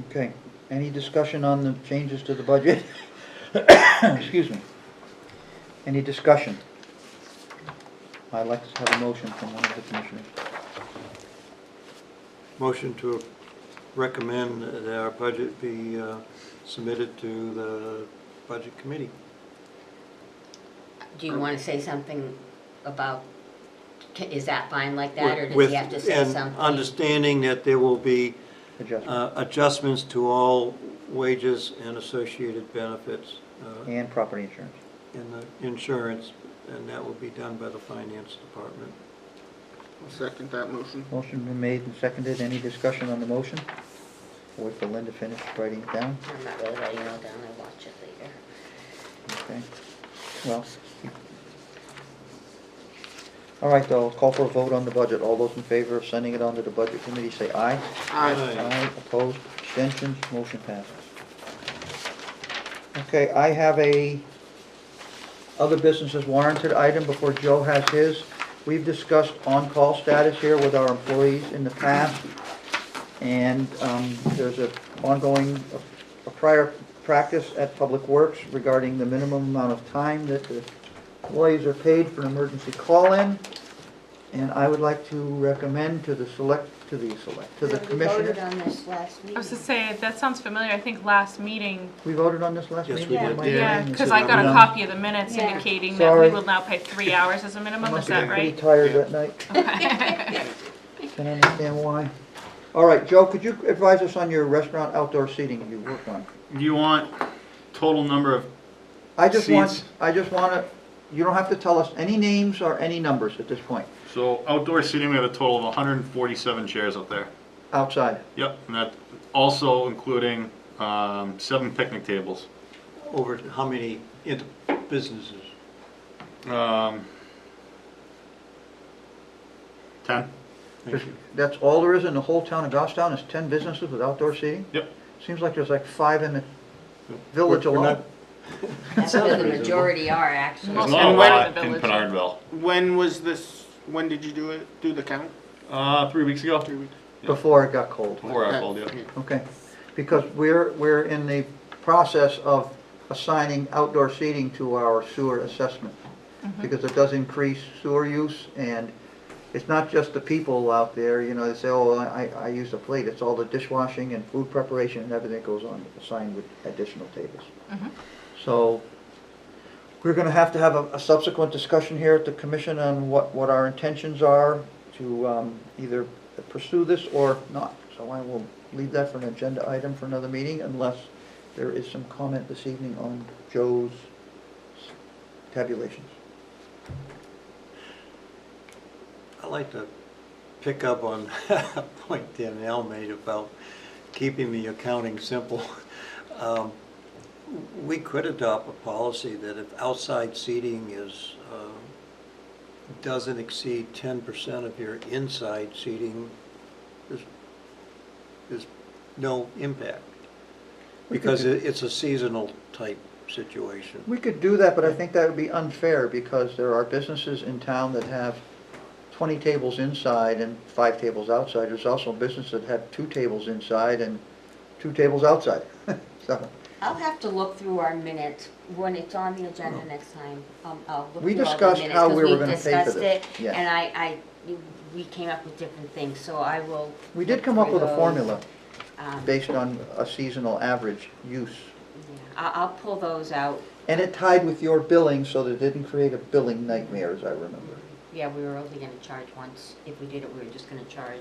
Okay, any discussion on the changes to the budget? Excuse me. Any discussion? I'd like to have a motion from one of the commissioners. Motion to recommend that our budget be submitted to the Budget Committee. Do you want to say something about, is that fine like that, or does With- he have to say and something? understanding that there will be Adjustment adjustments to all wages and associated benefits and property insurance. in the insurance, and that will be done by the Finance Department. I'll second that motion. Motion been made and seconded. Any discussion on the motion? Wait for Lynn to finish writing it down. I'm not really writing it all down, I'll watch it later. Okay. Well. All right, I'll call for a vote on the budget. All those in favor of sending it on to the Budget Committee, say aye. Aye. Aye, opposed, abstentions, motion passes. Okay, I have a other businesses warranted item before Joe has his. We've discussed on-call status here with our employees in the past, and there's a ongoing, a prior practice at Public Works regarding the minimum amount of time that the employees are paid for an emergency call-in, and I would like to recommend to the We commissioners. voted on this last I was meeting. to say, that sounds familiar. I think last meeting, We voted on this last Yes, meeting? we Am did. I yeah, wrong? because I got a No. copy of the minutes Yeah. indicating that we Sorry. will now pay 3 hours as a I minimum, is must have that been pretty right? tired that night. Can understand why. All right, Joe, could you advise us on your restaurant outdoor seating you worked on? You want total number of, I just Seats. want to, you don't have to tell us any names or any numbers at this point, so outdoor seating, we have a total of 147 chairs up there. outside. Yep, and that also including 7 picnic tables. Over how many businesses? 10? Thank you. That's all there is in the whole town of Goffstown is 10 businesses with outdoor seating? Yep. Seems like there's like 5 in the village We're alone. not- That's where the majority are, actually. There's Most not a of them are in lot the in village. Pinardville. When did you do the count? 3 weeks ago, 3 weeks? Before it got cold. before I called you. Okay, because we're in the process of assigning outdoor seating to our sewer assessment. Because it does increase sewer use, and it's not just the people out there, they say, oh, I use a plate. It's all the dishwashing and food preparation and everything that goes on, assigned with additional tables. So, we're gonna have to have a subsequent discussion here at the commission on what our intentions are to either pursue this or not. So I will leave that for an agenda item for another meeting unless there is some comment this evening on Joe's tabulations. I'd like to pick up on a point Danielle made about keeping the accounting simple. We could adopt a policy that if outside seating doesn't exceed 10% of your inside seating, there's no impact. Because it's a seasonal type situation. We could do that, but I think that would be unfair because there are businesses in town that have 20 tables inside and 5 tables outside. There's also businesses that have 2 tables inside and 2 tables outside. So, I'll have to look through our minutes when it's on the agenda next time. I'll look We through all the discussed minutes, how 'cause we were we've gonna pay for discussed this, it, yes. And we came up with different things, so I will. we did look come up through with a those. formula Um, based on a seasonal average use. yeah, I'll pull those out. And it tied with your billing so that it didn't create a billing nightmare, as I remember. Yeah, we were only gonna charge once. If we did it, we were just gonna charge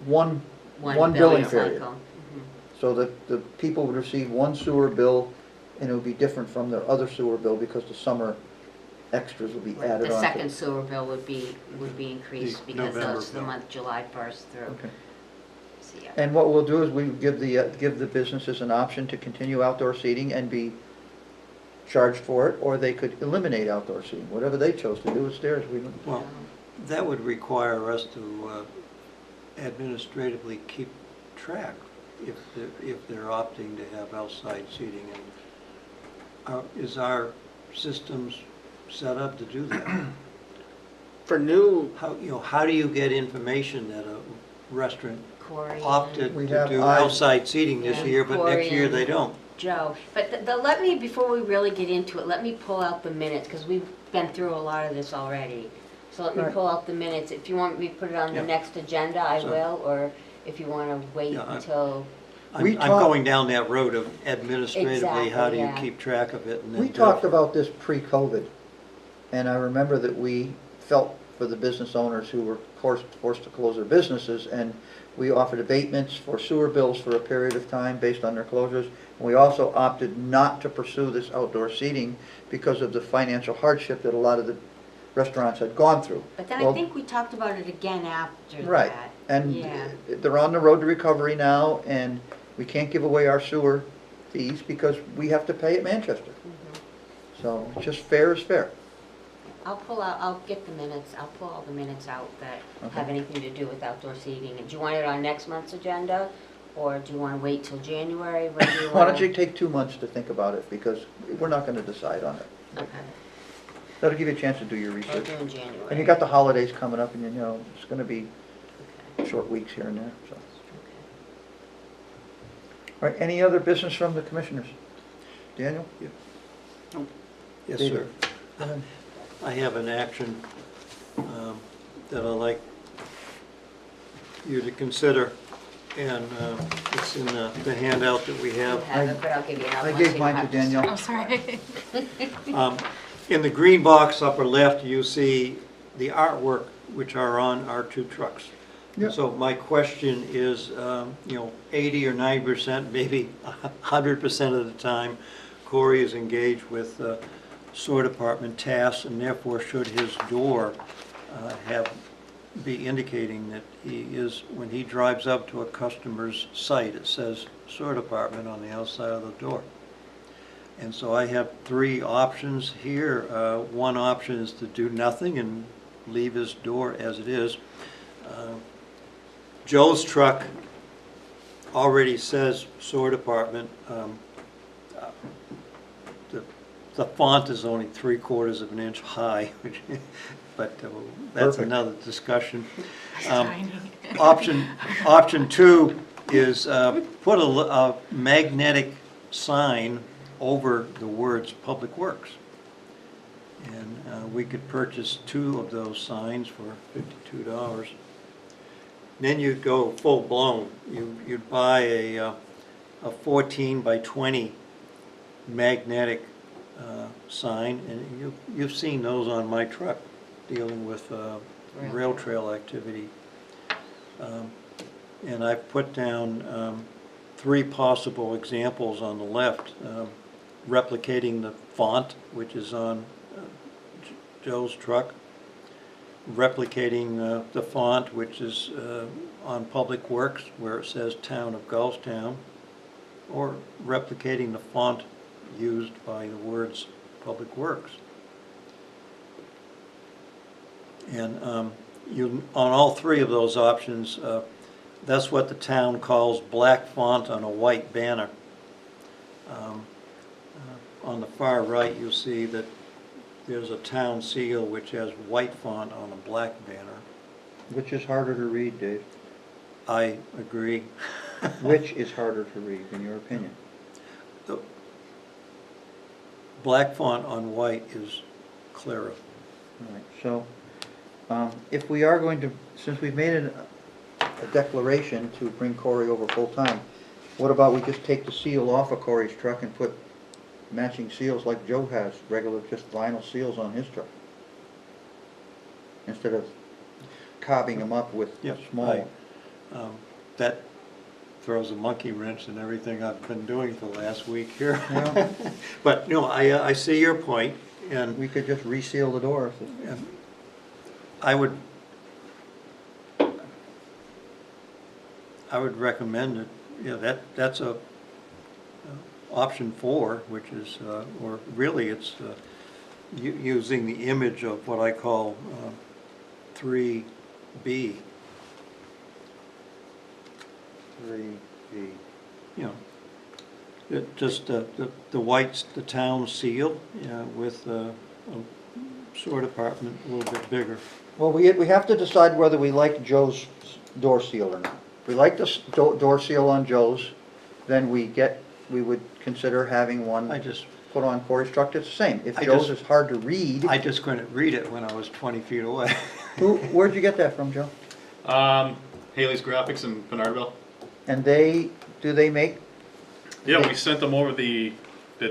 One one billing billing period. cycle. Mhm. So that the people would receive one sewer bill, and it would be different from their other sewer bill because the summer extras would be Right, added the on to second it. sewer bill would be increased The because November that's the bill. month July 1st through. Okay. So, yeah. And what we'll do is we give the businesses an option to continue outdoor seating and be charged for it, or they could eliminate outdoor seating. Whatever they chose to do, it's theirs. Well, that would require us to administratively keep track if they're opting to have outside seating. And is our systems set up to do that? For new, How do you get information that a restaurant Corey opted We to have do eyes. outside seating this Yeah. year, but next year they don't? Joe, but let me, before we really get into it, let me pull out the minutes, because we've been through a lot of this already. So let me Right. pull out the minutes. If you want me to put it on the Yeah. next agenda, I So- will, or if you want to wait Yeah, until, We I'm talked- going down that road of administratively, how do Exactly, you yeah. keep track of it and then We do it? talked about this pre-COVID, and I remember that we felt for the business owners who were forced to close their businesses, and we offered abatements for sewer bills for a period of time based on their closures. We also opted not to pursue this outdoor seating because of the financial hardship that a lot of the restaurants had gone through. but then I Well, think we talked about it again after that. Right, and Yeah. they're on the road to recovery now, and we can't give away our sewer fees because we have to pay at Manchester. Mhm. So just fair is fair. I'll get the minutes, I'll pull all the minutes out that have Okay. anything to do with outdoor seating. And do you want it on next month's agenda, or do you want to wait till January? When do you Why don't wanna- you take 2 months to think about it, because we're not gonna decide on it. Okay, That'll give you a chance to do your we'll research. do in January. And you got the holidays coming up, and you know, it's gonna be Okay, short weeks here and there, so. okay. All right, any other business from the commissioners? Daniel? Yes, David. sir. Go ahead. I have an action that I'd like you to consider, and it's in the handout that we I have. have it, but I'll give you another I one. gave so you mine don't to have Danielle. Oh, sorry. In the green box upper left, you see the artwork which are on our 2 trucks. Yep. So my question is, 80 or 90%, maybe 100% of the time, Corey is engaged with sewer department tasks, and therefore should his door be indicating that he is, when he drives up to a customer's site, it says sewer department on the outside of the door. And so I have 3 options here. One option is to do nothing and leave his door as it is. Joe's truck already says sewer department. The font is only 3/4 of an inch high, but that's Perfect. another discussion. Tiny. Option 2 is put a magnetic sign over the words Public Works. And we could purchase 2 of those signs for $52. Then you'd go full blown. You'd buy a 14 by 20 magnetic sign, and you've seen those on my truck dealing with rail trail activity. And I've put down 3 possible examples on the left, replicating the font, which is on Joe's truck, replicating the font, which is on Public Works, where it says Town of Gulfstown, or replicating the font used by the words Public Works. And on all 3 of those options, that's what the town calls black font on a white banner. on the far right, you'll see that there's a town seal which has white font on a black banner. Which is harder to read, Dave? I agree. Which is harder to read, in your opinion? The black font on white is clearer. All right, so, if we are going to, since we've made a declaration to bring Corey over full-time, what about we just take the seal off of Corey's truck and put matching seals like Joe has, regular, just vinyl seals on his truck? Instead of cobbing them up with Yep, small. That throws a monkey wrench in everything I've been doing for the last week here. Yeah. But, no, I see your point, and We could just reseal the door. and I would recommend it, that's a option 4, which is, or really it's using the image of what I call 3B. 3B. You know, just the white's the town seal, with a sewer department a little bit bigger. Well, we have to decide whether we like Joe's door seal or not. If we like the door seal on Joe's, then we would consider having one I just put on Corey's truck that's the same. If I Joe's just- is hard to read, I just couldn't read it when I was 20 feet away. where'd you get that from, Joe? Haley's Graphics in Bernardville. And do they make, Yeah, we sent them over the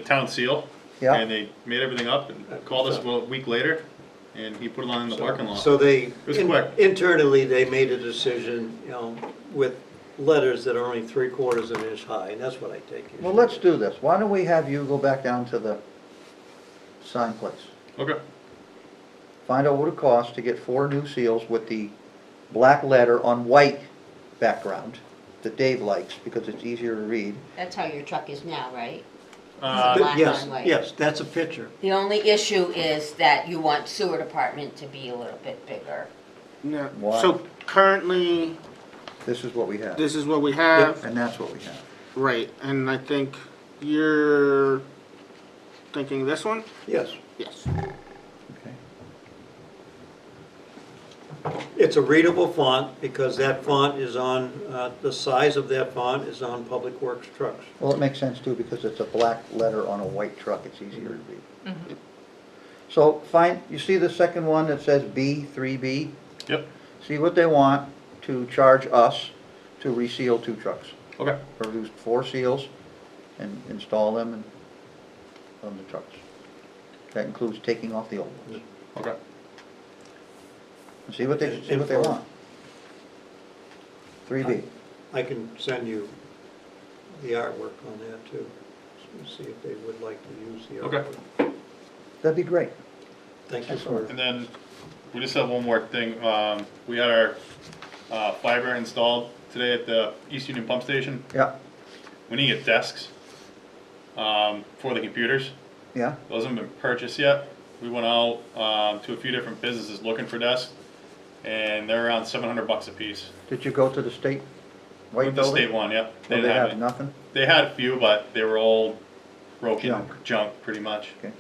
town seal. Yeah. And they made everything up and called us a week later, and he put it on in the parking lot. So they, was quick. internally, they made a decision, with letters that are only 3/4 of an inch high, and that's what I take. well, let's do this. Why don't we have you go back down to the sign place? Okay. Find out what it costs to get 4 new seals with the black letter on white background that Dave likes because it's easier to read. That's how your truck is now, right? Uh, Black Yes, on white. yes, that's a picture. The only issue is that you want sewer department to be a little bit bigger. Yeah, Why? so currently, This is what we have. this is what we have, And that's what we have. right, and I think you're thinking this one? Yes. Yes. Okay. It's a readable font because that font is on, the size of that font is on Public Works trucks. Well, it makes sense too, because it's a black letter on a white truck, it's easier to read. So, you see the second one that says B, 3B? Yep. See what they want to charge us to reseal 2 trucks. Okay. Produce 4 seals and install them on the trucks. That includes taking off the old ones. Okay. And see what they want. 3B. I can send you the artwork on that too, see if they would like to use the Okay. artwork. That'd be great. Thank you, Excellent. sir. And then we just have one more thing. We had our fiber installed today at the East Union Pump Station. Yeah, We need to get desks for the computers. yeah. Those haven't been purchased yet. We went out to a few different businesses looking for desks, and they're around $700 a piece. Did you go to the state white With the building? state one, yep. Oh, They they didn't have have it. nothing? They had a few, but they were all broken Junk. junk, pretty much. Okay.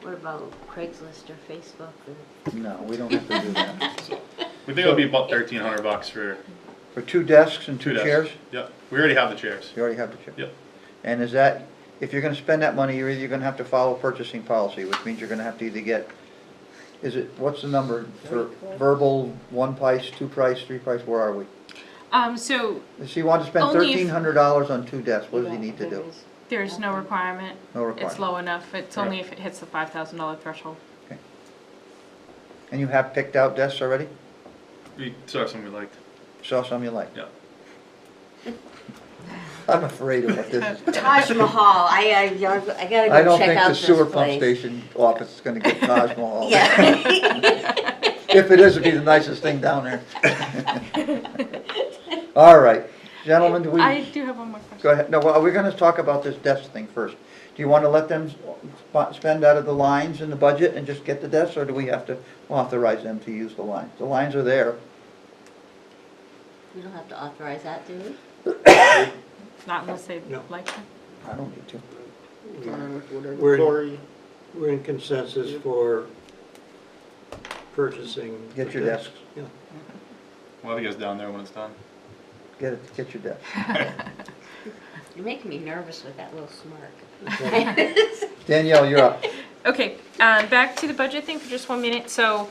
What about Craigslist or Facebook? No, we don't have to do that. So we think it'll be about $1,300 for For 2 desks and 2 desks. chairs? Yep. We already have the chairs. You already have the chairs? Yep. And is that, if you're gonna spend that money, you're either gonna have to follow purchasing policy, which means you're gonna have to either get, what's the number for verbal, 1 price, 2 price, 3 price, where are we? So If you want to spend Only if- $1,300 on 2 desks, what does he need to do? there's no requirement. No requirement. It's low enough. It's only if it hits the $5,000 threshold. And you have picked out desks already? We saw some we liked. Saw some you like? Yeah. I'm afraid of what this is. Taj Mahal, I gotta I go don't check think out the this sewer pump place. station office is gonna get Taj Mahal. Yeah. If it is, it'd be the nicest thing down there. All right, gentlemen, do we, I do have one more question. go ahead, no, well, we're gonna talk about this desk thing first. Do you wanna let them spend out of the lines in the budget and just get the desks, or do we have to authorize them to use the lines? The lines are there. We don't have to authorize that, do we? Not unless they No. like it. I don't need to. Whatever We're- Cory, We're in consensus for purchasing. Get your the desks. Yeah. We'll have you guys down there when it's done. Get your desk. You're making me nervous with that little smirk. Okay. Danielle, you're up. Okay, back to the budget thing for just 1 minute. So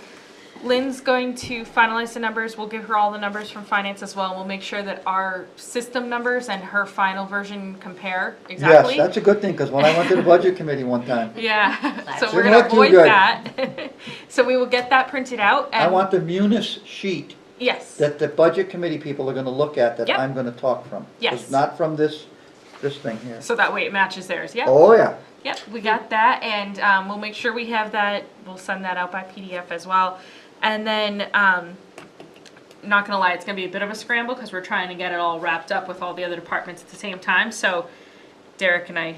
Lynn's going to finalize the numbers. We'll give her all the numbers from finance as well. And we'll make sure that our system numbers and her final version compare exactly. Yes, that's a good thing, because when I went to the budget committee one time, Yeah, so Didn't we're gonna look too avoid good. that. So we will get that printed out I and, want the munis sheet yes, that the budget committee people are gonna look at, that Yep. I'm gonna talk from. 'Cause Yes. Not from this thing here. so that way it matches theirs, yeah. Oh, yeah. Yep, we got that, and we'll make sure we have that, we'll send that out by PDF as well. And then, not gonna lie, it's gonna be a bit of a scramble, because we're trying to get it all wrapped up with all the other departments at the same time, so Derek and I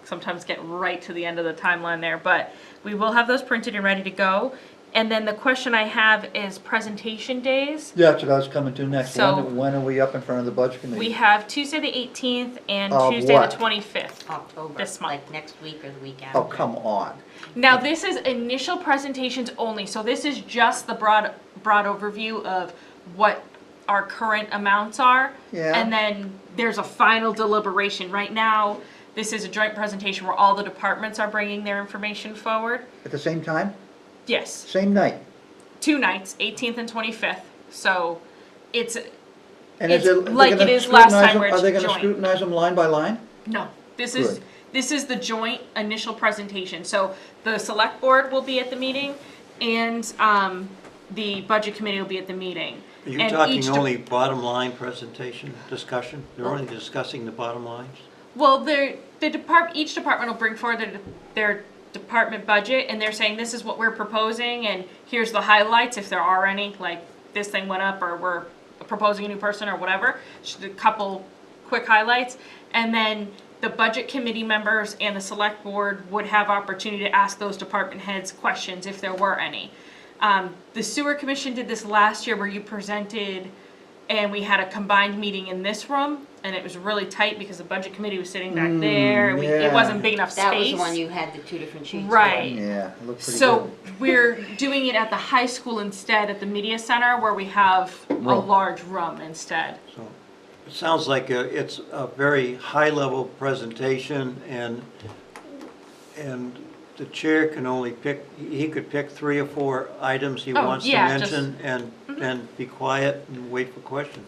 sometimes get right to the end of the timeline there, but we will have those printed and ready to go. And then the question I have is presentation days. Yeah, that's what I was coming to next. So- When are we up in front of the budget committee? We have Tuesday the 18th and Of Tuesday what? the 25th. October, This month. like next week or the week after. Oh, come on. Now, this is initial presentations only, so this is just the broad overview of what our current amounts are. Yeah. And then there's a final deliberation. Right now, this is a joint presentation where all the departments are bringing their information forward. At the same time? Yes, Same night? 2 nights, 18th and 25th. So it's, And is It's it- are they like it gonna is last scrutinize time them- where Are it's they gonna joint. scrutinize them line by line? no, this Good. is the joint initial presentation. So the select board will be at the meeting and the budget committee will be at the meeting. Are you And talking each only bottom line presentation, discussion? They're only discussing the bottom lines? Well, each department will bring forward their department budget, and they're saying, this is what we're proposing, and here's the highlights, if there are any, like, this thing went up, or we're proposing a new person, or whatever, just a couple quick highlights, and then the budget committee members and the select board would have opportunity to ask those department heads questions, if there were any. The sewer commission did this last year, where you presented, and we had a combined meeting in this room, and it was really tight because the budget committee was sitting back there. yeah. It wasn't big enough space. That was the one you had the 2 different sheets for. Right. Yeah, it looked pretty So good. we're doing it at the high school instead, at the media center, where we have a Room. large room instead. So it sounds like it's a very high-level presentation, and the chair can only pick, he could pick 3 or 4 items he Oh, wants to yeah, just- mention, and be quiet and wait for questions.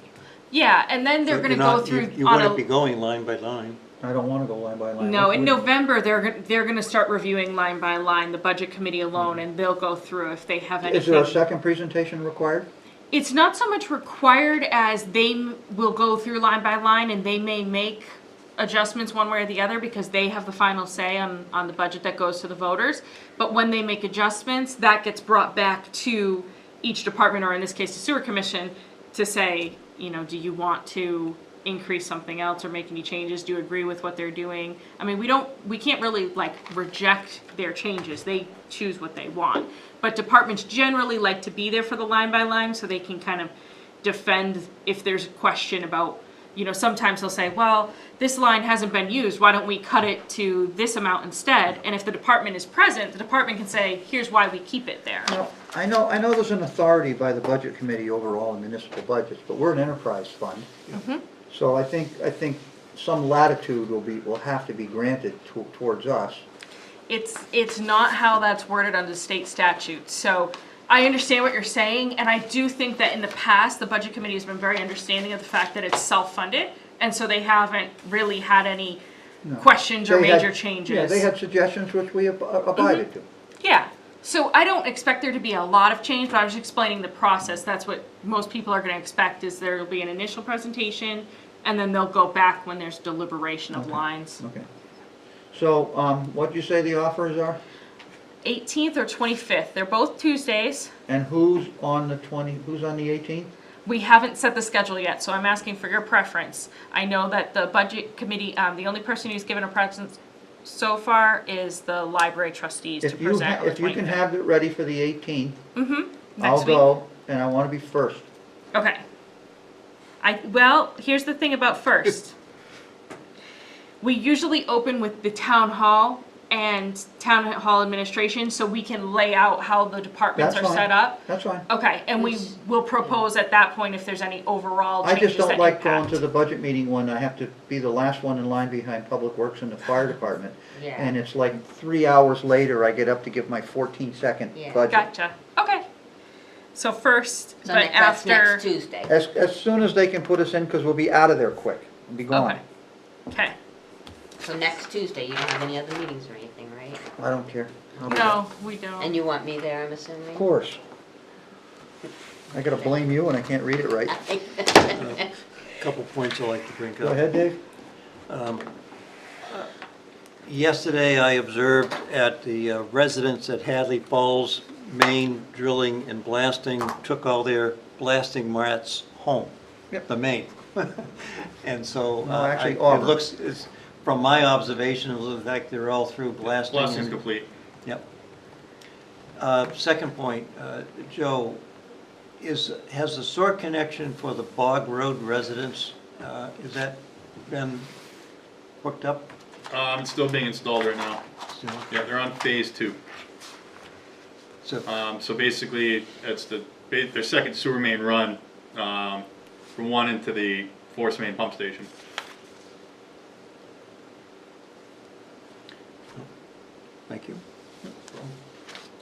Yeah, and then they're So gonna you're go not- through You on wouldn't be a, going line by line. I don't wanna go line by line. no, in November, they're gonna start reviewing line by line, the budget committee alone, and they'll go through if they have anything. Is there a second presentation required? It's not so much required as will go through line by line, and they may make adjustments one way or the other, because they have the final say on the budget that goes to the voters. But when they make adjustments, that gets brought back to each department, or in this case, the sewer commission, to say, do you want to increase something else or make any changes? Do you agree with what they're doing? I mean, we can't really reject their changes. They choose what they want. But departments generally like to be there for the line by line, so they can kind of defend if there's a question about, sometimes they'll say, well, this line hasn't been used, why don't we cut it to this amount instead? And if the department is present, the department can say, here's why we keep it there. Well, I know there's an authority by the budget committee overall in municipal budgets, but we're an enterprise fund. So I think some latitude will have to be granted towards us. It's not how that's worded under state statute. So I understand what you're saying, and I do think that in the past, the budget committee has been very understanding of the fact that it's self-funded, and so they haven't really had any questions or They had- major changes. Yeah, they had suggestions which we abided to. Yeah, so I don't expect there to be a lot of change, but I was explaining the process. That's what most people are gonna expect, is there'll be an initial presentation, and then they'll go back when there's deliberation of lines. Okay. So, what'd you say the offers are? 18th or 25th, they're both Tuesdays. And who's on the 18th? We haven't set the schedule yet, so I'm asking for your preference. I know that the budget committee, the only person who's given a presence so far is the library trustees to present on the 25th. If you can have it ready for the 18th, I'll Next week? go, and I wanna be first. Okay. Well, here's the thing about first. we usually open with the town hall and town hall administration, so we can lay out how the departments That's are fine. set up. That's fine. Okay, and we Yes. will propose at that point if there's any overall I changes just that don't like going impact. to the budget meeting when I have to be the last one in line behind Public Works and the fire department. Yeah. And it's like 3 hours later, I get up to give my 14-second Yeah. budget. Gotcha, okay. So first, So but that's next after, Tuesday. As soon as they can put us in, because we'll be out of there quick. We'll be gone. okay, okay. So next Tuesday, you don't have any other meetings or anything, right? I don't care. I'll be there. No, we don't. And you want me there, I'm assuming? Of course. I gotta blame you when I can't read it right. Couple points I'd like to bring up. Go ahead, Dave. Yesterday, I observed at the residents at Hadley Falls, Maine, drilling and blasting, took all their blasting mats home. Yep. The Maine. And so. No, actually, It Auburn. looks, from my observation, it looks like they're all through blasting. Blasting's and- complete. Yep. Second point, Joe, has the sewer connection for the Bog Road residents, has that been hooked up? It's still being installed right now. still? Yeah, they're on phase 2. So, So basically, it's their second sewer main run, from one into the Force Main pump station. thank you.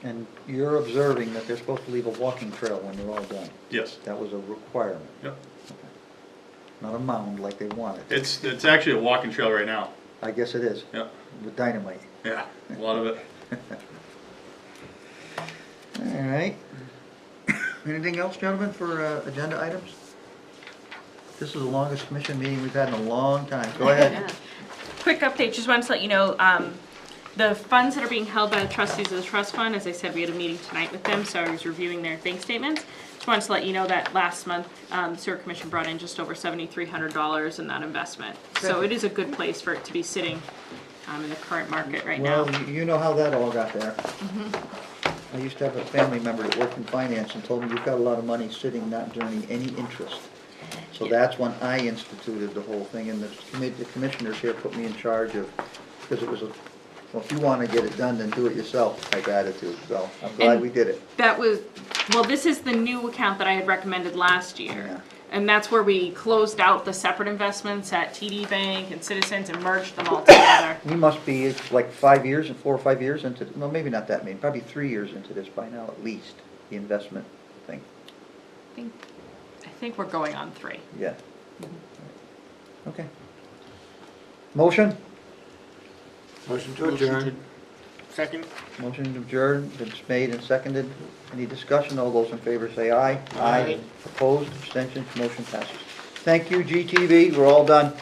And you're observing that they're supposed to leave a walking trail when they're all done. Yes. That was a requirement, Yep. not a mound like they wanted. It's actually a walking trail right now. I guess it is, Yep. with dynamite. Yeah, a lot of it. All right. Anything else, gentlemen, for agenda items? This is the longest commission meeting we've had in a long time. Go ahead. Yeah. Quick update, just wanted to let you know, the funds that are being held by the trustees of the trust fund, as I said, we had a meeting tonight with them, so I was reviewing their bank statements. Just wanted to let you know that last month, the sewer commission brought in just over $7,300 in that investment. So it is a good place for it to be sitting, in the current market right now. Well, you know how that all got there. I used to have a family member that worked in finance and told me, you've got a lot of money sitting not earning any interest. So that's when I instituted the whole thing, and the commissioners here put me in charge of, because it was a, well, if you want to get it done, then do it yourself type attitude, so I'm glad And we did it. That was, well, this is the new account that I had recommended last Yeah. year. And that's where we closed out the separate investments at TD Bank and Citizens and merged them all together. We must be like 5 years, 4 or 5 years into, well, maybe not that many, probably 3 years into this by now at least, the investment thing, I think we're going on 3. yeah. Okay. Motion? Motion to adjourn. Second? Motion adjourned, it's made and seconded. Any discussion? All those in favor say aye. Aye. Opposed, abstentions, motion passes. Thank you, GTV, we're all done.